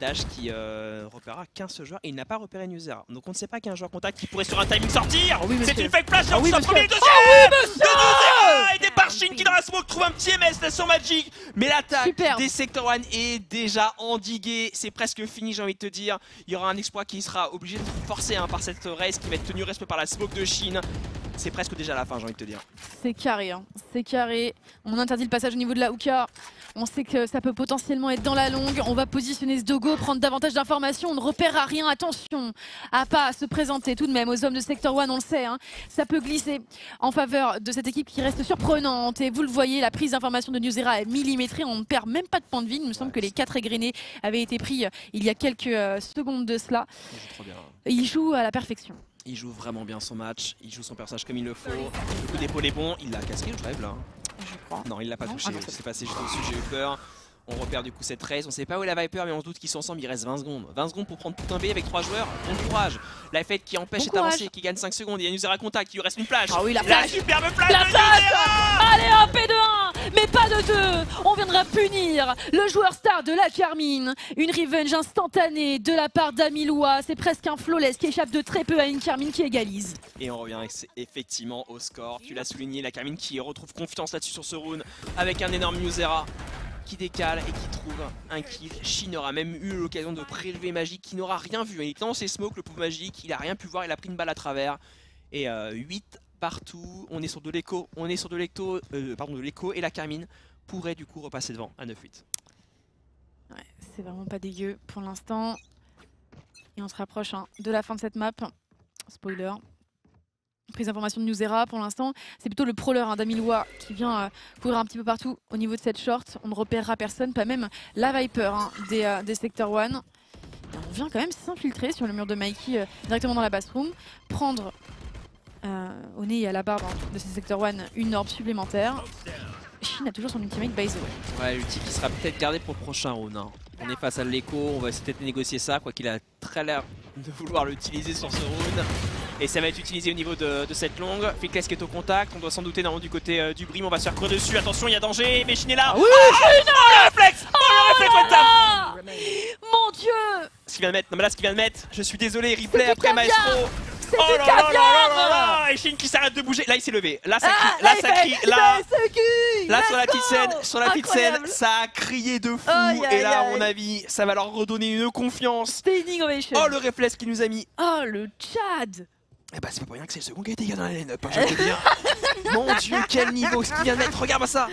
[SPEAKER 2] Dash qui repérera 15 joueurs et il n'a pas repéré Newzera. Donc on ne sait pas qu'un joueur contact qui pourrait sur un timing sortir. C'est une fake flash sur le premier, deuxième de Newzera et des Shin qui dans la smoke trouve un petit MS là sur Magic. Mais l'attaque des Sector 1 est déjà endiguée. C'est presque fini, j'ai envie de te dire. Il y aura un exploit qui sera obligé de forcer hein, par cette race qui va être tenue respect par la smoke de Shin. C'est presque déjà la fin, j'ai envie de te dire.
[SPEAKER 1] C'est carré, hein. C'est carré. On interdit le passage au niveau de la hookah. On sait que ça peut potentiellement être dans la longue. On va positionner ce dogo, prendre davantage d'informations. On ne repérera rien. Attention à pas se présenter tout de même aux hommes de Sector 1, on le sait. Hein. Ça peut glisser en faveur de cette équipe qui reste surprenante. Et vous le voyez, la prise d'information de Newzera est millimétrée. On ne perd même pas de points de vie. Il me semble que les 4 égrenés avaient été pris il y a quelques secondes de cela. Il joue à la perfection.
[SPEAKER 2] Il joue vraiment bien son match, il joue son personnage comme il le faut. Le coup d'épaule est bon, il l'a casqué le rêve là.
[SPEAKER 1] Je crois.
[SPEAKER 2] Non, il l'a pas touché, c'est passé juste au-dessus, j'ai eu peur. On repère du coup cette race, on sait pas où est la Viper mais on se doute qu'ils sont ensemble, il reste 20 secondes. 20 secondes pour prendre tout un B avec 3 joueurs, bon courage. La fête qui empêche cette avancée, qui gagne 5 secondes, il y a Newzera contact, il lui reste une flash.
[SPEAKER 1] Ah oui, la
[SPEAKER 2] superbe flash
[SPEAKER 1] la
[SPEAKER 2] de Newzera.
[SPEAKER 1] Allez hop, et de 1, mais pas de 2. On viendra punir le joueur star de la Carmine. Une revenge instantanée de la part d'Amiloua. C'est presque un flawless qui échappe de très peu à une Carmine qui égalise.
[SPEAKER 2] Et on revient effectivement au score. Tu l'as souligné, la Carmine qui retrouve confiance là-dessus sur ce round avec un énorme Newzera qui décale et qui trouve un kill. Shin aura même eu l'occasion de prélever Magic qui n'aura rien vu. Il était dans ses smokes, le pauvre Magic, il a rien pu voir, il a pris une balle à travers. Et 8 partout, on est sur de l'écho, de l'écho et la Carmine pourrait du coup repasser devant à 9-8.
[SPEAKER 1] Ouais, c'est vraiment pas dégueu pour l'instant. Et on se rapproche de la fin de cette map. Spoiler. Prise d'information de Newzera pour l'instant. C'est plutôt le prowler d'Amilois qui vient courir un petit peu partout au niveau de cette short. On ne repérera personne, pas même la Viper des Sector 1. Et on vient quand même s'infiltrer sur le mur de Mikey directement dans la bathroom. Prendre au nez et à la barbe de ces Sector 1 une orbe supplémentaire. Shin a toujours son ultimate by the way.
[SPEAKER 3] Ouais, l'ulti qui sera peut-être gardé pour le prochain round. On est face à l'écho, on va essayer peut-être négocier ça, quoi qu'il a très l'air de vouloir l'utiliser sur ce round. Et ça va être utilisé au niveau de cette longue. Fickless qui est au contact, on doit s'en douter normalement du côté du Brim, on va se faire courir dessus, attention il y a danger, mais Shin est là.
[SPEAKER 1] Ah oui,
[SPEAKER 3] le réflexe, le réflexe one tap.
[SPEAKER 1] Mon dieu,
[SPEAKER 3] Ce qu'il vient de mettre, non mais là ce qu'il vient de mettre, je suis désolé, replay après
[SPEAKER 1] caviar.
[SPEAKER 3] Maestro.
[SPEAKER 1] c'est
[SPEAKER 3] Oh
[SPEAKER 1] du
[SPEAKER 3] là là là
[SPEAKER 1] caviar.
[SPEAKER 3] là là. Et Shin qui s'arrête de bouger, là il s'est levé, là ça crie,
[SPEAKER 1] Ah,
[SPEAKER 3] là
[SPEAKER 1] il
[SPEAKER 3] ça
[SPEAKER 1] fait-
[SPEAKER 3] crie,
[SPEAKER 1] il
[SPEAKER 3] là...
[SPEAKER 1] fait ce cul.
[SPEAKER 3] Là
[SPEAKER 1] Let's
[SPEAKER 3] sur la petite
[SPEAKER 1] go.
[SPEAKER 3] scène,
[SPEAKER 1] Incroyable.
[SPEAKER 3] ça a crié de fou.
[SPEAKER 1] Aïe,
[SPEAKER 3] Et là, à
[SPEAKER 1] aïe,
[SPEAKER 3] mon
[SPEAKER 1] aïe.
[SPEAKER 3] avis, ça va leur redonner une confiance.
[SPEAKER 1] Standing ovation.
[SPEAKER 3] Oh, le réflexe qu'il nous a mis.
[SPEAKER 1] Oh, le Tchad.
[SPEAKER 3] Eh bah, c'est pas pour rien que c'est le second qui a été gagné dans la line-up, je vais te dire. Mon dieu, quel niveau ce qu'il vient de mettre. Regarde-moi ça.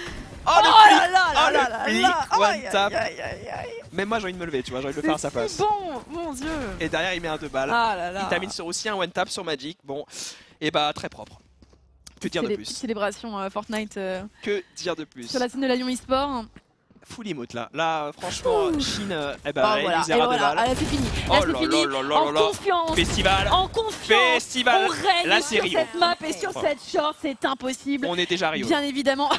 [SPEAKER 3] Oh, le
[SPEAKER 1] Oh
[SPEAKER 3] flic.
[SPEAKER 1] là là
[SPEAKER 3] Oh,
[SPEAKER 1] là
[SPEAKER 3] le
[SPEAKER 1] là
[SPEAKER 3] flic.
[SPEAKER 1] là.
[SPEAKER 3] One
[SPEAKER 1] Aïe,
[SPEAKER 3] tap.
[SPEAKER 1] aïe, aïe, aïe.
[SPEAKER 3] Même moi, j'ai envie de me lever, tu vois, j'ai envie de le faire à sa
[SPEAKER 1] C'est
[SPEAKER 3] place.
[SPEAKER 1] si bon, mon dieu.
[SPEAKER 3] Et derrière, il met un 2 balles.
[SPEAKER 1] Ah là là.
[SPEAKER 3] Il termine sur aussi un one tap sur Magic. Bon, et bah, très propre. Que dire
[SPEAKER 1] C'est
[SPEAKER 3] de
[SPEAKER 1] les
[SPEAKER 3] plus
[SPEAKER 1] petites célébrations Fortnite
[SPEAKER 3] Que dire de plus
[SPEAKER 1] sur la scène de la Lyon eSport.
[SPEAKER 3] Full emote là. Là, franchement,
[SPEAKER 1] Ouh.
[SPEAKER 3] Chine, eh
[SPEAKER 1] Oh,
[SPEAKER 3] bah,
[SPEAKER 1] voilà.
[SPEAKER 3] il zéro
[SPEAKER 1] Et
[SPEAKER 3] de
[SPEAKER 1] voilà.
[SPEAKER 3] balles.
[SPEAKER 1] Ah, c'est fini.
[SPEAKER 3] Oh
[SPEAKER 1] Là,
[SPEAKER 3] là
[SPEAKER 1] c'est fini.
[SPEAKER 3] là là là
[SPEAKER 1] En
[SPEAKER 3] là.
[SPEAKER 1] confiance.
[SPEAKER 3] Festival.
[SPEAKER 1] En confiance.
[SPEAKER 3] Festival.
[SPEAKER 1] On règne
[SPEAKER 3] Là,
[SPEAKER 1] sur
[SPEAKER 3] c'est Rio.
[SPEAKER 1] cette map et sur cette short, c'est impossible.
[SPEAKER 3] On est déjà à Rio.
[SPEAKER 1] Bien évidemment.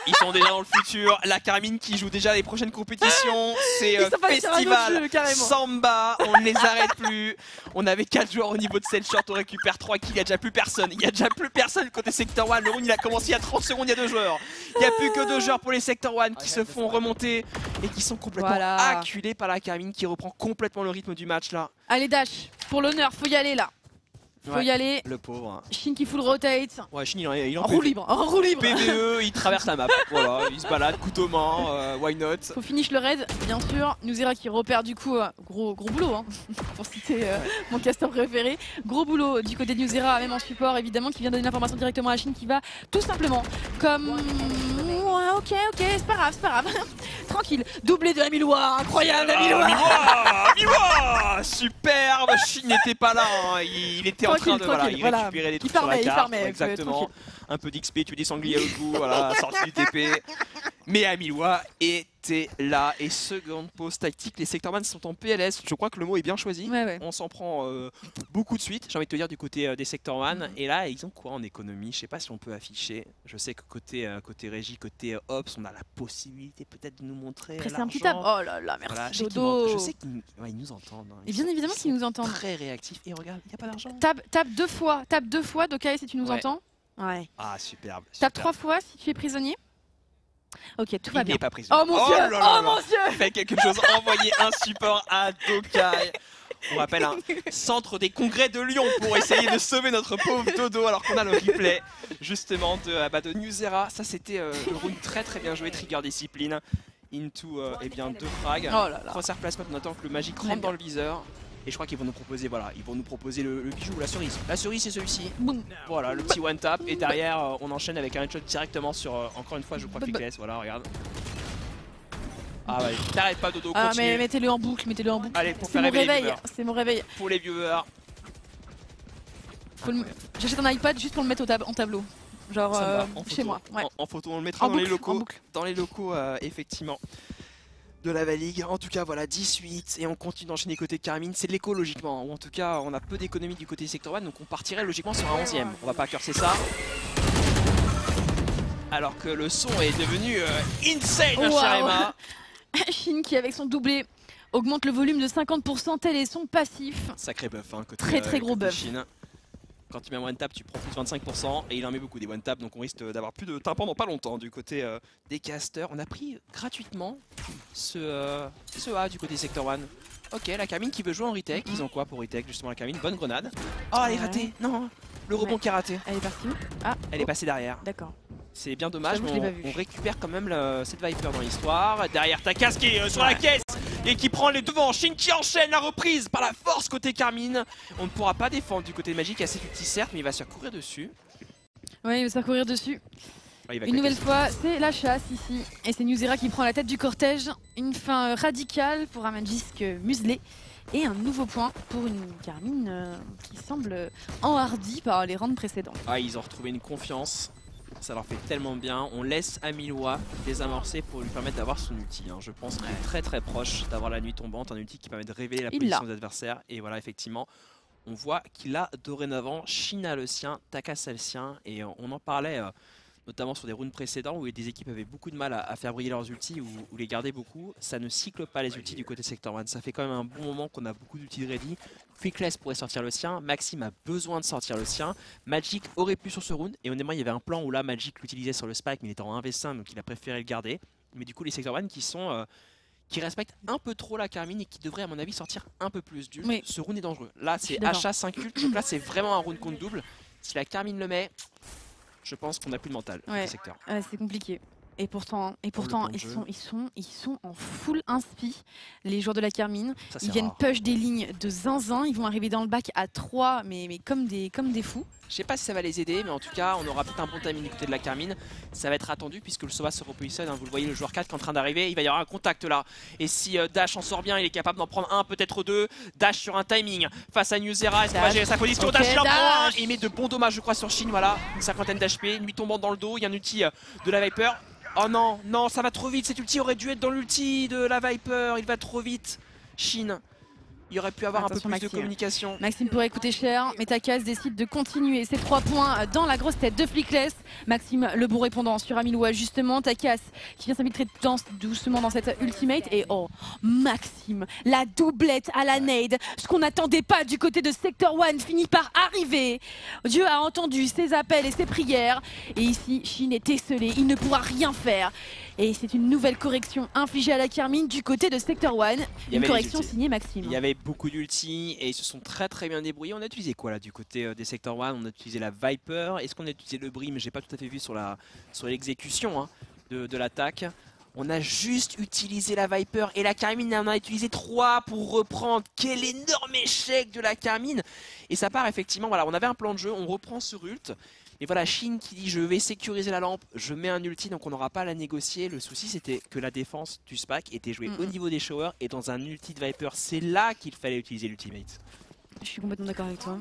[SPEAKER 3] Ils sont déjà dans le futur. La Carmine qui joue déjà les prochaines compétitions. C'est
[SPEAKER 1] Ils sont pas sur un autre
[SPEAKER 3] festival,
[SPEAKER 1] jeu, carrément.
[SPEAKER 3] samba. On ne les arrête plus. On avait 4 joueurs au niveau de cette short. On récupère 3 kills. Il n'y a déjà plus personne. Il n'y a déjà plus personne côté Sector 1. Le round il a commencé il y a 30 secondes. Il y a 2 joueurs. Il n'y a plus que 2 joueurs pour les Sector 1 qui se font remonter et qui sont complètement
[SPEAKER 1] Voilà.
[SPEAKER 3] acculés par la Carmine qui reprend complètement le rythme du match là.
[SPEAKER 1] Allez Dash, pour l'honneur, faut y aller là. Faut
[SPEAKER 3] Ouais.
[SPEAKER 1] y aller.
[SPEAKER 3] Le pauvre.
[SPEAKER 1] Shin qui full rotate.
[SPEAKER 3] Ouais, Shin il en
[SPEAKER 1] En roue libre, en roue libre.
[SPEAKER 3] PVE, il traverse la map. Voilà, il se balade, couteau main, why not.
[SPEAKER 1] Faut finish le raid, bien sûr. Newzera qui repère du coup, gros boulot, pour citer mon caster préféré. Gros boulot du côté de Newzera, même en support évidemment, qui vient donner l'information directement à Shin qui va tout simplement comme... Ouais, ok, c'est pas grave. Tranquille, doublé de Amilois, incroyable Amilois.
[SPEAKER 3] Amilois superbe. Shin n'était pas là, hein. Il était en train de
[SPEAKER 1] Tranquille,
[SPEAKER 3] il
[SPEAKER 1] voilà.
[SPEAKER 3] récupérait des
[SPEAKER 1] Il
[SPEAKER 3] trucs sur la
[SPEAKER 1] farmait,
[SPEAKER 3] carte.
[SPEAKER 1] faut être
[SPEAKER 3] Exactement.
[SPEAKER 1] tranquille.
[SPEAKER 3] Un peu d'XP, tu des sangliers au bout, voilà, sortie du TP. Mais Amilois était là. Et seconde pause tactique, les Sectorman sont en PLS. Je crois que le mot est bien choisi.
[SPEAKER 1] Ouais.
[SPEAKER 3] On s'en prend beaucoup de suite, j'ai envie de te dire, du côté des Sector 1. Et là, ils ont quoi en économie? Je sais pas si on peut afficher. Je sais que côté régie, côté Ops, on a la possibilité peut-être de nous montrer
[SPEAKER 1] Presser un petit
[SPEAKER 3] l'argent.
[SPEAKER 1] tab. Oh là là, merci
[SPEAKER 3] Voilà, je sais qu'ils
[SPEAKER 1] Dodo.
[SPEAKER 3] je sais qu'ils ils nous entendent. Hein.
[SPEAKER 1] Et bien évidemment qu'ils nous entendent.
[SPEAKER 3] Très réactifs. Et regarde, il n'y a pas d'argent.
[SPEAKER 1] Tape deux fois, Dokai si tu nous
[SPEAKER 3] Ouais.
[SPEAKER 1] entends. Ouais.
[SPEAKER 3] Ah, superbe.
[SPEAKER 1] Tape
[SPEAKER 3] superbe.
[SPEAKER 1] 3 fois si tu es prisonnier. Ok, tout va
[SPEAKER 3] Il
[SPEAKER 1] bien.
[SPEAKER 3] n'est pas prisonnier.
[SPEAKER 1] Oh mon dieu,
[SPEAKER 3] là là là.
[SPEAKER 1] oh mon dieu.
[SPEAKER 3] Fait quelque chose, envoyer un support à Dokai. On rappelle un centre des congrès de Lyon pour essayer de sauver notre pauvre Dodo alors qu'on a le replay justement de Newzera. Ça c'était le round très bien joué, trigger discipline into eh bien 2 frags.
[SPEAKER 1] Oh là là.
[SPEAKER 3] Crosshair placement, on attend que le magique rentre dans le viseur. Et je crois qu'ils vont nous proposer, voilà, ils vont nous proposer le bijou ou la cerise. La cerise c'est celui-ci.
[SPEAKER 1] Boum.
[SPEAKER 3] Voilà, le petit one tap. Et derrière on enchaîne avec un headshot directement sur, encore une fois je crois Fickless, voilà regarde. Ah ouais, t'arrêtes pas Dodo,
[SPEAKER 1] Ah
[SPEAKER 3] continue.
[SPEAKER 1] mais mettez-le en boucle,
[SPEAKER 3] Allez, pour
[SPEAKER 1] C'est
[SPEAKER 3] faire
[SPEAKER 1] mon
[SPEAKER 3] réveiller les
[SPEAKER 1] réveil,
[SPEAKER 3] viewers.
[SPEAKER 1] c'est mon réveil.
[SPEAKER 3] Pour les viewers,
[SPEAKER 1] J'achète un iPad juste pour le mettre en tableau. Genre
[SPEAKER 3] ça me va, en
[SPEAKER 1] chez
[SPEAKER 3] photo.
[SPEAKER 1] moi. Ouais.
[SPEAKER 3] En photo, on le mettra
[SPEAKER 1] En
[SPEAKER 3] dans les
[SPEAKER 1] boucle, en
[SPEAKER 3] locaux.
[SPEAKER 1] boucle.
[SPEAKER 3] Dans les locaux, effectivement, de la Valigue. En tout cas, voilà, 18 et on continue d'enchaîner côté Carmine. C'est de l'écho logiquement, ou en tout cas, on a peu d'économie du côté Sector 1, donc on partirait logiquement sur un 11ème. On va pas curser ça. Alors que le son est devenu insane,
[SPEAKER 1] Wow.
[SPEAKER 3] cher Emma.
[SPEAKER 1] Shin qui avec son doublé augmente le volume de 50%, tel est son passif.
[SPEAKER 3] Sacré buff, hein, côté,
[SPEAKER 1] Très gros
[SPEAKER 3] côté
[SPEAKER 1] buff.
[SPEAKER 3] Chine. Quand tu mets un one tap, tu prends plus de 25% et il en met beaucoup des one tap, donc on risque d'avoir plus de tympan dans pas longtemps du côté des casters. On a pris gratuitement ce A du côté Sector 1. Ok, la Carmine qui veut jouer en retake. Ils ont quoi pour retake justement la Carmine? Bonne grenade. Oh, elle est ratée. Non, le rebond
[SPEAKER 1] Ouais.
[SPEAKER 3] qui est raté.
[SPEAKER 1] Elle est partie où? Ah,
[SPEAKER 3] Elle est passée derrière.
[SPEAKER 1] d'accord.
[SPEAKER 3] C'est bien dommage,
[SPEAKER 1] J'avoue
[SPEAKER 3] mais
[SPEAKER 1] que je l'ai pas vu.
[SPEAKER 3] on récupère quand même cette Viper dans l'histoire. Derrière Takas qui est sur la
[SPEAKER 1] Ouais.
[SPEAKER 3] caisse et qui prend les devants. Shin qui enchaîne la reprise par la force côté Carmine. On ne pourra pas défendre du côté de Magic, assez petit certes, mais il va se faire courir dessus.
[SPEAKER 1] Ouais, il va se faire courir dessus. Une nouvelle fois, c'est la chasse ici. Et c'est Newzera qui prend la tête du cortège. Une fin radicale pour un Magisk muselé. Et un nouveau point pour une Carmine qui semble enhardie par les rounds précédents.
[SPEAKER 3] Ah, ils ont retrouvé une confiance. Ça leur fait tellement bien. On laisse Amiloa désamorcer pour lui permettre d'avoir son ulti. Je pense qu'il est très proche d'avoir la nuit tombante. Un ulti qui permet de révéler la position des adversaires. Et voilà, effectivement, on voit qu'il a dorénavant Shin a le sien, Takas a le sien. Et on en parlait notamment sur des rounds précédents où des équipes avaient beaucoup de mal à faire briller leurs ultis ou les garder beaucoup. Ça ne cycle pas les ultis du côté Sector 1. Ça fait quand même un bon moment qu'on a beaucoup d'ultis ready. Quickles pourrait sortir le sien, Maxime a besoin de sortir le sien, Magic aurait pu sur ce round, et honnêtement il y avait un plan où là Magic l'utilisait sur le spike mais il était en 1v5 donc il a préféré le garder. Mais du coup les Sector 1 qui respectent un peu trop la Carmine et qui devraient à mon avis sortir un peu plus du.
[SPEAKER 1] Oui.
[SPEAKER 3] Ce round est dangereux. Là c'est achat 5 ult, donc là c'est vraiment un round contre double. Si la Carmine le met, je pense qu'on n'a plus de mental dans le secteur.
[SPEAKER 1] C'est compliqué. Et pourtant ils sont en full inspi, les joueurs de la Carmine. Ils viennent push des lignes de zinzin, ils vont arriver dans le bac à 3, mais comme des fous.
[SPEAKER 3] Je sais pas si ça va les aider, mais en tout cas, on aura peut-être un bon timing du côté de la Carmine. Ça va être attendu puisque le Sova se repositionne. Vous le voyez, le joueur 4 qui est en train d'arriver. Il va y avoir un contact là. Et si Dash en sort bien, il est capable d'en prendre un, peut-être deux. Dash sur un timing face à Newzera. Est-ce qu'il va gérer sa position? Dash, il en prend un. Et il met de bons dommages, je crois, sur Shin. Voilà, une cinquantaine d'HP. Nuit tombante dans le dos. Il y a un ulti de la Viper. Oh non, non, ça va trop vite. Cet ulti aurait dû être dans l'ulti de la Viper. Il va trop vite. Shin. Il aurait pu avoir un peu plus de communication.
[SPEAKER 1] Maxime pourrait coûter cher, mais Takas décide de continuer ses 3 points dans la grosse tête de Flickless. Maxime, le bon répondant sur Amiloa justement. Takas qui vient s'infiltrer doucement dans cette ultimate. Et oh, Maxime, la doublette à la nade. Ce qu'on n'attendait pas du côté de Sector 1 finit par arriver. Dieu a entendu ses appels et ses prières. Et ici, Shin est esselé, il ne pourra rien faire. Et c'est une nouvelle correction infligée à la Carmine du côté de Sector 1. Une correction signée Maxime.
[SPEAKER 3] Il y avait beaucoup d'ulti et ils se sont très bien débrouillés. On a utilisé quoi là du côté des Sector 1? On a utilisé la Viper. Est-ce qu'on a utilisé le Brim? J'ai pas tout à fait vu sur l'exécution de l'attaque. On a juste utilisé la Viper et la Carmine en a utilisé 3 pour reprendre. Quel énorme échec de la Carmine. Et ça part effectivement, voilà, on avait un plan de jeu, on reprend sur ult. Et voilà, Shin qui dit je vais sécuriser la lampe, je mets un ulti donc on n'aura pas à la négocier. Le souci c'était que la défense du SPAC était jouée au niveau des showers et dans un ulti de Viper, c'est là qu'il fallait utiliser l'ultimate.
[SPEAKER 1] Je suis complètement d'accord avec toi.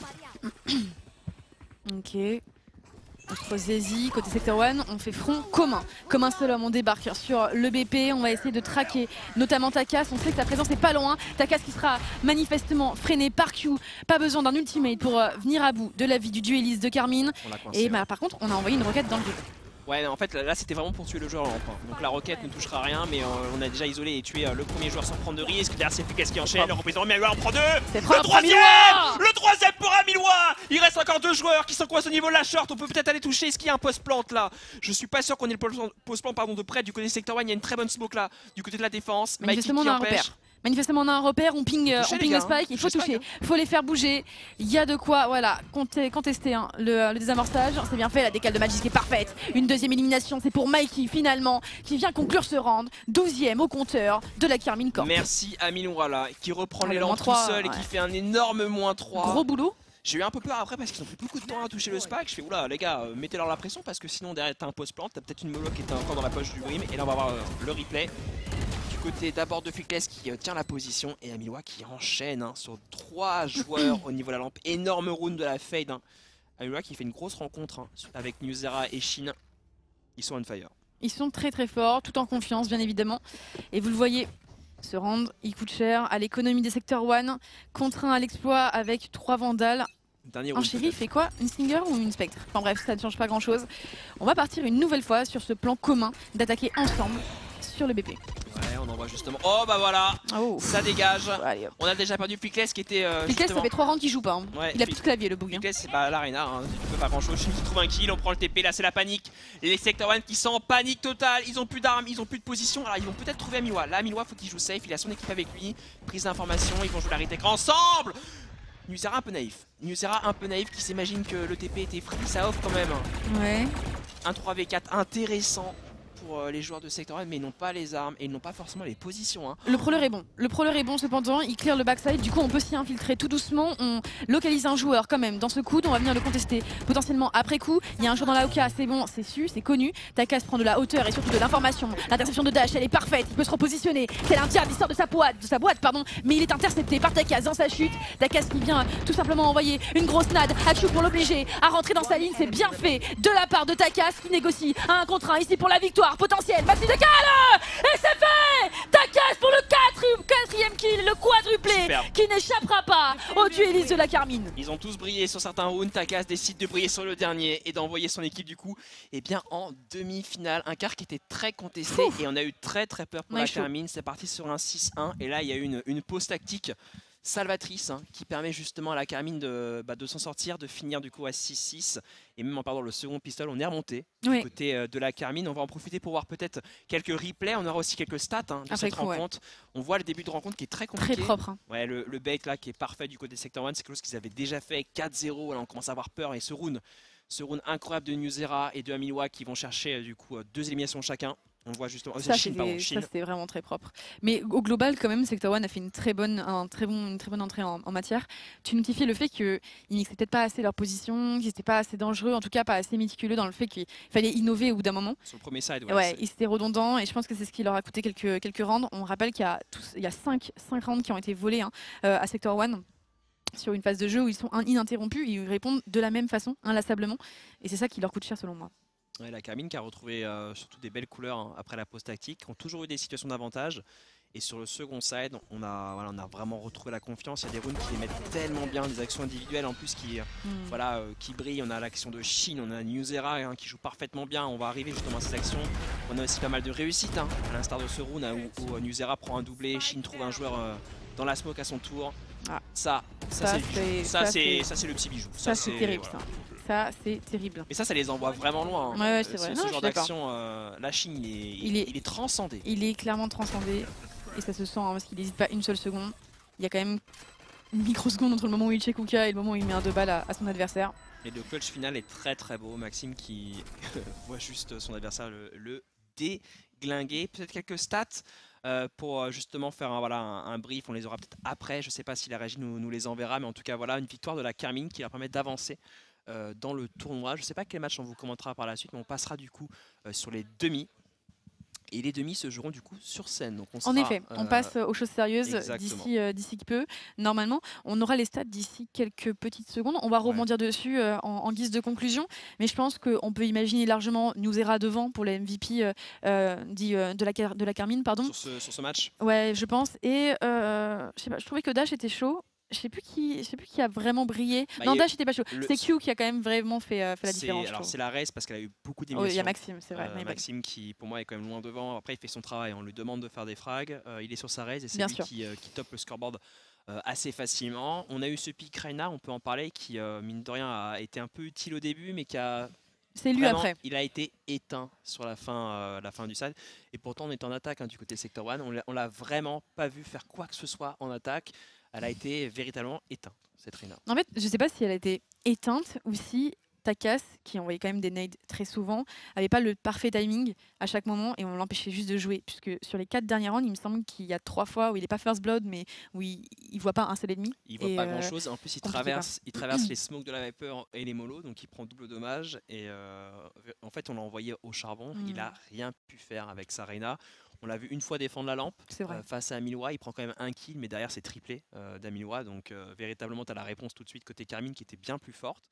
[SPEAKER 1] Ok. Entre Zezi, côté Sector 1, on fait front commun. Comme un seul homme, on débarque sur le BP. On va essayer de traquer notamment Takas. On sait que sa présence n'est pas loin. Takas qui sera manifestement freiné par Q. Pas besoin d'un ultimate pour venir à bout de la vie du dueliste de Carmine. Et par contre, on a envoyé une roquette dans le vide.
[SPEAKER 3] Ouais, en fait là c'était vraiment pour tuer le joueur lampe. Donc la roquette ne touchera rien, mais on a déjà isolé et tué le premier joueur sans prendre de risque. Derrière c'est Flickless qui enchaîne, le représentant Amiloa en prend 2. Le troisième pour Amiloa. Il reste encore 2 joueurs qui sont coincés au niveau de la short. On peut peut-être aller toucher. Est-ce qu'il y a un post-plante là? Je suis pas sûr qu'on ait le post-plante de près du côté Sector 1. Il y a une très bonne smoke là du côté de la défense.
[SPEAKER 1] Manifestement on a un repère. Manifestement on a un repère, on ping le spike, il faut toucher, il faut les faire bouger. Il y a de quoi voilà, contester le désamorçage. C'est bien fait, la décale de Magisk est parfaite. Une deuxième élimination, c'est pour Mikey finalement, qui vient conclure ce round. 12e au compteur de la Carmine Corp.
[SPEAKER 3] Merci à Amiloa là, qui reprend l'élan tout seul et qui fait un énorme -3.
[SPEAKER 1] Gros boulot.
[SPEAKER 3] J'ai eu un peu peur après parce qu'ils ont pris beaucoup de temps à toucher le spike. Je fais oula les gars, mettez-leur la pression parce que sinon derrière t'as un post-plant, t'as peut-être une Molo qui était encore dans la poche du Brim. Et là on va voir le replay. Côté d'abord de Flickless qui tient la position et Amiloa qui enchaîne sur 3 joueurs au niveau de la lampe. Énorme round de la fade. Amiloa qui fait une grosse rencontre avec Newzera et Shin. Ils sont on fire.
[SPEAKER 1] Ils sont très forts, tout en confiance bien évidemment. Et vous le voyez, ce round il coûte cher à l'économie des Sector 1. Contraint à l'exploit avec 3 vandales. Un shérif fait quoi? Une Stinger ou une Spectre? Enfin bref, ça ne change pas grand chose. On va partir une nouvelle fois sur ce plan commun d'attaquer ensemble sur le BP.
[SPEAKER 3] Ouais, on envoie justement. Oh bah voilà, ça dégage. Ouais, on a déjà perdu Flickless qui était.
[SPEAKER 1] Flickless, ça fait 3 rounds qu'il joue pas.
[SPEAKER 3] Ouais,
[SPEAKER 1] il a plus de clavier le bouc.
[SPEAKER 3] Flickless, c'est pas l'arena, il peut pas grand chose. Shin qui trouve un kill, on prend le TP, là c'est la panique. Les Sector 1 qui sont en panique totale, ils ont plus d'armes, ils ont plus de position. Alors ils vont peut-être trouver Amiloa. Là, Amiloa, faut qu'il joue safe, il a son équipe avec lui. Prise d'information, ils vont jouer la retake ensemble. Newzera un peu naïf. Newzera un peu naïf qui s'imagine que le TP était free, ça offre quand même.
[SPEAKER 1] Ouais.
[SPEAKER 3] Un 3v4 intéressant pour les joueurs de Sector 1, mais ils n'ont pas les armes et ils n'ont pas forcément les positions. Hein.
[SPEAKER 1] Le proleur est bon. Le proleur est bon cependant, il clear le backside, du coup on peut s'y infiltrer tout doucement, on localise un joueur quand même dans ce coude, on va venir le contester potentiellement après coup. Il y a un joueur dans la Oka, c'est bon, c'est su, c'est connu. Takas prend de la hauteur et surtout de l'information. L'interception de Dash, elle est parfaite, il peut se repositionner. C'est un diable, il sort de sa boîte, pardon, mais il est intercepté par Takas dans sa chute. Takas qui vient tout simplement envoyer une grosse nade à Chou pour l'obliger à rentrer dans sa ligne, c'est bien fait de la part de Takas qui négocie un 1 contre 1 ici pour la victoire potentielle. Maxi de Cale et c'est fait. Takas pour le quatrième kill, le quadruplé.
[SPEAKER 3] Superbe.
[SPEAKER 1] Qui n'échappera pas au dueliste de la Carmine.
[SPEAKER 3] Ils ont tous brillé sur certains rounds. Takas décide de briller sur le dernier et d'envoyer son équipe du coup en demi-finale. Un quart qui était très contesté et on a eu très peur pour la Carmine. C'est parti sur un 6-1 et là il y a eu une pause tactique salvatrice qui permet justement à la Carmine de s'en sortir, de finir du coup à 6-6 et même en perdant le second pistol on est remonté du côté de la Carmine. On va en profiter pour voir peut-être quelques replays, on aura aussi quelques stats de cette rencontre. On voit le début de rencontre qui est très compliqué.
[SPEAKER 1] Très propre.
[SPEAKER 3] Ouais, le bait là qui est parfait du côté Sector 1, c'est quelque chose qu'ils avaient déjà fait 4-0, là on commence à avoir peur et ce round incroyable de Newzera et de Amiloa qui vont chercher du coup 2 éliminations chacun. On voit justement
[SPEAKER 1] ça c'était vraiment très propre. Mais au global quand même Sector 1 a fait une très bonne entrée en matière. Tu notifiais le fait qu'ils n'exécutaient peut-être pas assez leur position, qu'ils n'étaient pas assez dangereux, en tout cas pas assez méticuleux dans le fait qu'il fallait innover au bout d'un moment.
[SPEAKER 3] Sur le premier side,
[SPEAKER 1] ils étaient redondants et je pense que c'est ce qui leur a coûté quelques rounds. On rappelle qu'il y a 5 rounds qui ont été volés à Sector 1 sur une phase de jeu où ils sont ininterrompus, ils répondent de la même façon, inlassablement. Et c'est ça qui leur coûte cher selon moi.
[SPEAKER 3] Ouais, la Carmine qui a retrouvé surtout des belles couleurs après la pause tactique, ont toujours eu des situations d'avantage. Et sur le second side, on a vraiment retrouvé la confiance. Il y a des runes qui les mettent tellement bien, des actions individuelles en plus qui brillent. On a l'action de Shin, on a Newzera qui joue parfaitement bien. On va arriver justement à ces actions. On a aussi pas mal de réussites, à l'instar de ce rune où Newzera prend un doublé, Shin trouve un joueur dans la smoke à son tour. Ça c'est le petit bijou.
[SPEAKER 1] Ça c'est terrible. Ça, c'est terrible.
[SPEAKER 3] Mais ça les envoie vraiment loin.
[SPEAKER 1] Ouais, c'est vrai.
[SPEAKER 3] Ce genre d'action, la Chine, il est transcendé.
[SPEAKER 1] Il est clairement transcendé. Et ça se sent parce qu'il n'hésite pas une seule seconde. Il y a quand même une microseconde entre le moment où il check Kuka et le moment où il met un 2 balles à son adversaire.
[SPEAKER 3] Et le clutch final est très beau. Maxime qui voit juste son adversaire le déglinguer. Peut-être quelques stats pour justement faire un brief. On les aura peut-être après. Je ne sais pas si la régie nous les enverra. Mais en tout cas, voilà une victoire de la Carmine qui leur permet d'avancer dans le tournoi. Je ne sais pas quel match on vous commentera par la suite, mais on passera du coup sur les demi. Et les demi se joueront du coup sur scène. Donc
[SPEAKER 1] en effet, on passe aux choses sérieuses d'ici peu. Normalement, on aura les stats d'ici quelques petites secondes. On va rebondir dessus en guise de conclusion. Mais je pense qu'on peut imaginer largement Newzera devant pour les MVP de la Carmine. Pardon.
[SPEAKER 3] Sur ce match.
[SPEAKER 1] Ouais, je pense. Et je sais pas, je trouvais que Dash était chaud. Je sais plus qui a vraiment brillé. Non, Dash n'était pas chaud. C'est Q qui a quand même vraiment fait la différence.
[SPEAKER 3] Alors c'est la race parce qu'elle a eu beaucoup d'émissions.
[SPEAKER 1] Il y a Maxime, c'est vrai.
[SPEAKER 3] Maxime qui pour moi est quand même loin devant. Après il fait son travail, on lui demande de faire des frags. Il est sur sa race et c'est lui qui top le scoreboard assez facilement. On a eu ce pick Reyna, on peut en parler, qui mine de rien a été un peu utile au début mais qui a...
[SPEAKER 1] C'est lui après.
[SPEAKER 3] Il a été éteint sur la fin du side. Et pourtant on est en attaque du côté Sector 1. On l'a vraiment pas vu faire quoi que ce soit en attaque. Elle a été véritablement éteinte, cette Reyna.
[SPEAKER 1] En fait, je ne sais pas si elle a été éteinte ou si Takas, qui envoyait quand même des nades très souvent, n'avait pas le parfait timing à chaque moment et on l'empêchait juste de jouer. Puisque sur les 4 dernières rounds, il me semble qu'il y a 3 fois où il n'est pas first blood, mais où il ne voit pas un seul ennemi.
[SPEAKER 3] Il ne voit pas grand chose. En plus, il traverse les smokes de la Viper et les molos, donc il prend double dommage. Et en fait, on l'a envoyé au charbon. Il n'a rien pu faire avec sa Reyna. On l'a vu une fois défendre la lampe face à Amiloa. Il prend quand même un kill, mais derrière c'est triplé d'Amiloa. Donc véritablement, tu as la réponse tout de suite côté Carmine qui était bien plus forte.